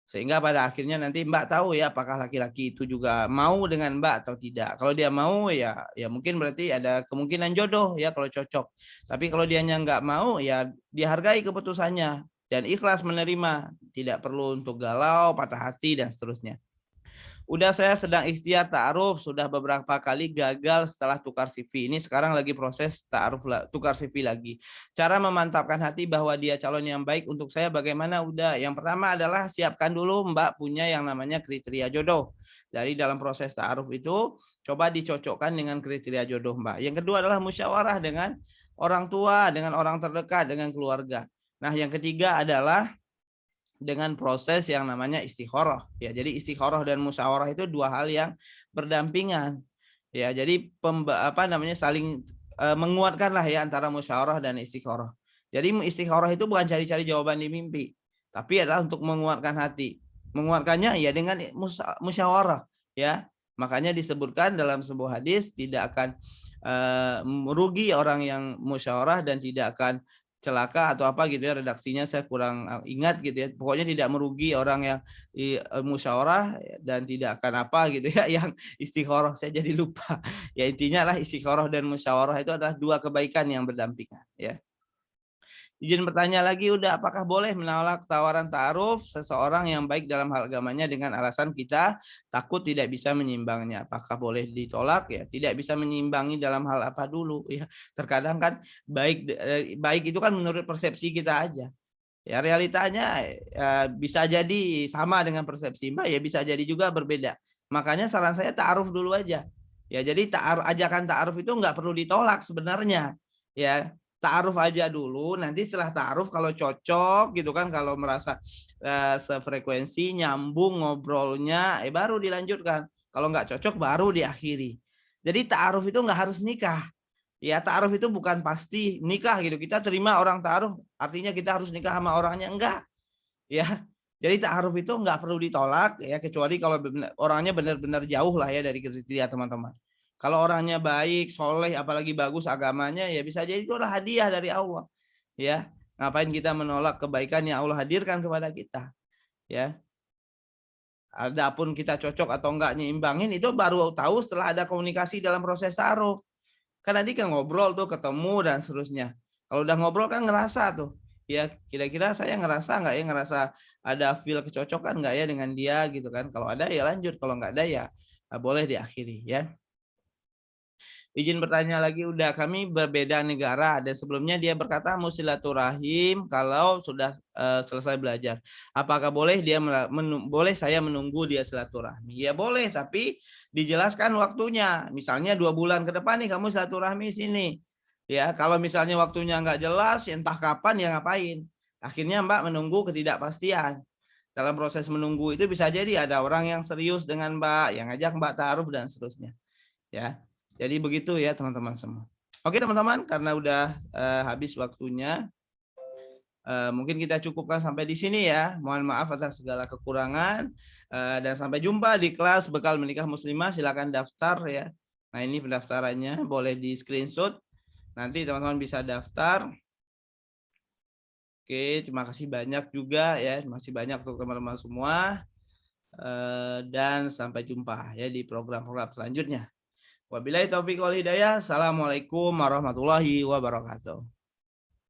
Sehingga pada akhirnya nanti Mbak tahu ya apakah laki-laki itu juga mau dengan Mbak atau tidak. Kalau dia mau ya mungkin berarti ada kemungkinan jodoh ya kalau cocok. Tapi kalau dianya nggak mau ya dihargai keputusannya dan ikhlas menerima. Tidak perlu untuk galau, patah hati dan seterusnya. Udah saya sedang ikhtiar ta'aruf, sudah beberapa kali gagal setelah tukar CV. Ini sekarang lagi proses ta'aruf tukar CV lagi. Cara memantapkan hati bahwa dia calon yang baik untuk saya bagaimana? Udah. Yang pertama adalah siapkan dulu Mbak punya yang namanya kriteria jodoh. Dari dalam proses ta'aruf itu coba dicocokkan dengan kriteria jodoh Mbak. Yang kedua adalah musyawarah dengan orang tua, dengan orang terdekat, dengan keluarga. Nah, yang ketiga adalah dengan proses yang namanya istikharah ya. Jadi istikharah dan musyawarah itu dua hal yang berdampingan ya. Jadi saling menguatkan lah ya antara musyawarah dan istikharah. Jadi istikharah itu bukan cari-cari jawaban di mimpi, tapi adalah untuk menguatkan hati. Menguatkannya ya dengan musyawarah ya. Makanya disebutkan dalam sebuah hadis tidak akan merugi orang yang musyawarah dan tidak akan celaka atau apa gitu ya, redaksinya saya kurang ingat gitu ya. Pokoknya tidak merugi orang yang musyawarah dan tidak akan apa gitu ya yang istikharah, saya jadi lupa. Ya intinya lah istikharah dan musyawarah itu adalah dua kebaikan yang berdampingan ya. Izin bertanya lagi, udah, apakah boleh menolak tawaran ta'aruf seseorang yang baik dalam hal agamanya dengan alasan kita takut tidak bisa menyimbangnya? Apakah boleh ditolak? Ya, tidak bisa menyimbangi dalam hal apa dulu ya. Terkadang kan baik itu kan menurut persepsi kita aja. Ya realitanya bisa jadi sama dengan persepsi Mbak, ya bisa jadi juga berbeda. Makanya saran saya ta'aruf dulu aja. Ya, jadi ajakan ta'aruf itu nggak perlu ditolak sebenarnya. Ya, ta'aruf aja dulu, nanti setelah ta'aruf kalau cocok gitu kan, kalau merasa sefrekuensi, nyambung ngobrolnya, baru dilanjutkan. Kalau nggak cocok baru diakhiri. Jadi ta'aruf itu nggak harus nikah. Ya, ta'aruf itu bukan pasti nikah gitu. Kita terima orang ta'aruf, artinya kita harus nikah sama orangnya, enggak. ya. Jadi ta'aruf itu nggak perlu ditolak ya, kecuali kalau orangnya benar-benar jauh lah ya dari kriteria teman-teman. Kalau orangnya baik, soleh, apalagi bagus agamanya, ya bisa jadi itu adalah hadiah dari Allah. Ya, ngapain kita menolak kebaikan yang Allah hadirkan kepada kita? Ya, adapun kita cocok atau enggak nyimbangin itu baru tahu setelah ada komunikasi dalam proses taruh. Kan nanti kan ngobrol tuh, ketemu dan seterusnya. Kalau udah ngobrol kan ngerasa tuh, ya kira-kira saya ngerasa nggak ya, ngerasa ada feel kecocokan nggak ya dengan dia gitu kan. Kalau ada ya lanjut, kalau nggak ada ya boleh diakhiri ya. Izin bertanya lagi, udah kami berbeda negara dan sebelumnya dia berkata mau silaturahim kalau sudah selesai belajar. Apakah boleh boleh saya menunggu dia silaturahmi? Ya boleh, tapi dijelaskan waktunya. Misalnya 2 bulan ke depan nih kamu silaturahmi sini. Ya, kalau misalnya waktunya nggak jelas, ya entah kapan ya ngapain. Akhirnya Mbak menunggu ketidakpastian. Dalam proses menunggu itu bisa jadi ada orang yang serius dengan Mbak, yang ngajak Mbak taruh dan seterusnya. Ya, jadi begitu ya teman-teman semua. Oke teman-teman, karena udah habis waktunya, mungkin kita cukupkan sampai di sini ya. Mohon maaf atas segala kekurangan dan sampai jumpa di kelas bekal menikah muslimah. Silakan daftar ya. Nah ini pendaftarannya, boleh di screenshot. Nanti teman-teman bisa daftar. Oke, terima kasih banyak juga ya. Terima kasih banyak untuk teman-teman semua. Dan sampai jumpa ya di program-program selanjutnya. Wabillahi taufiq wal hidayah. Assalamualaikum warahmatullahi wabarakatuh.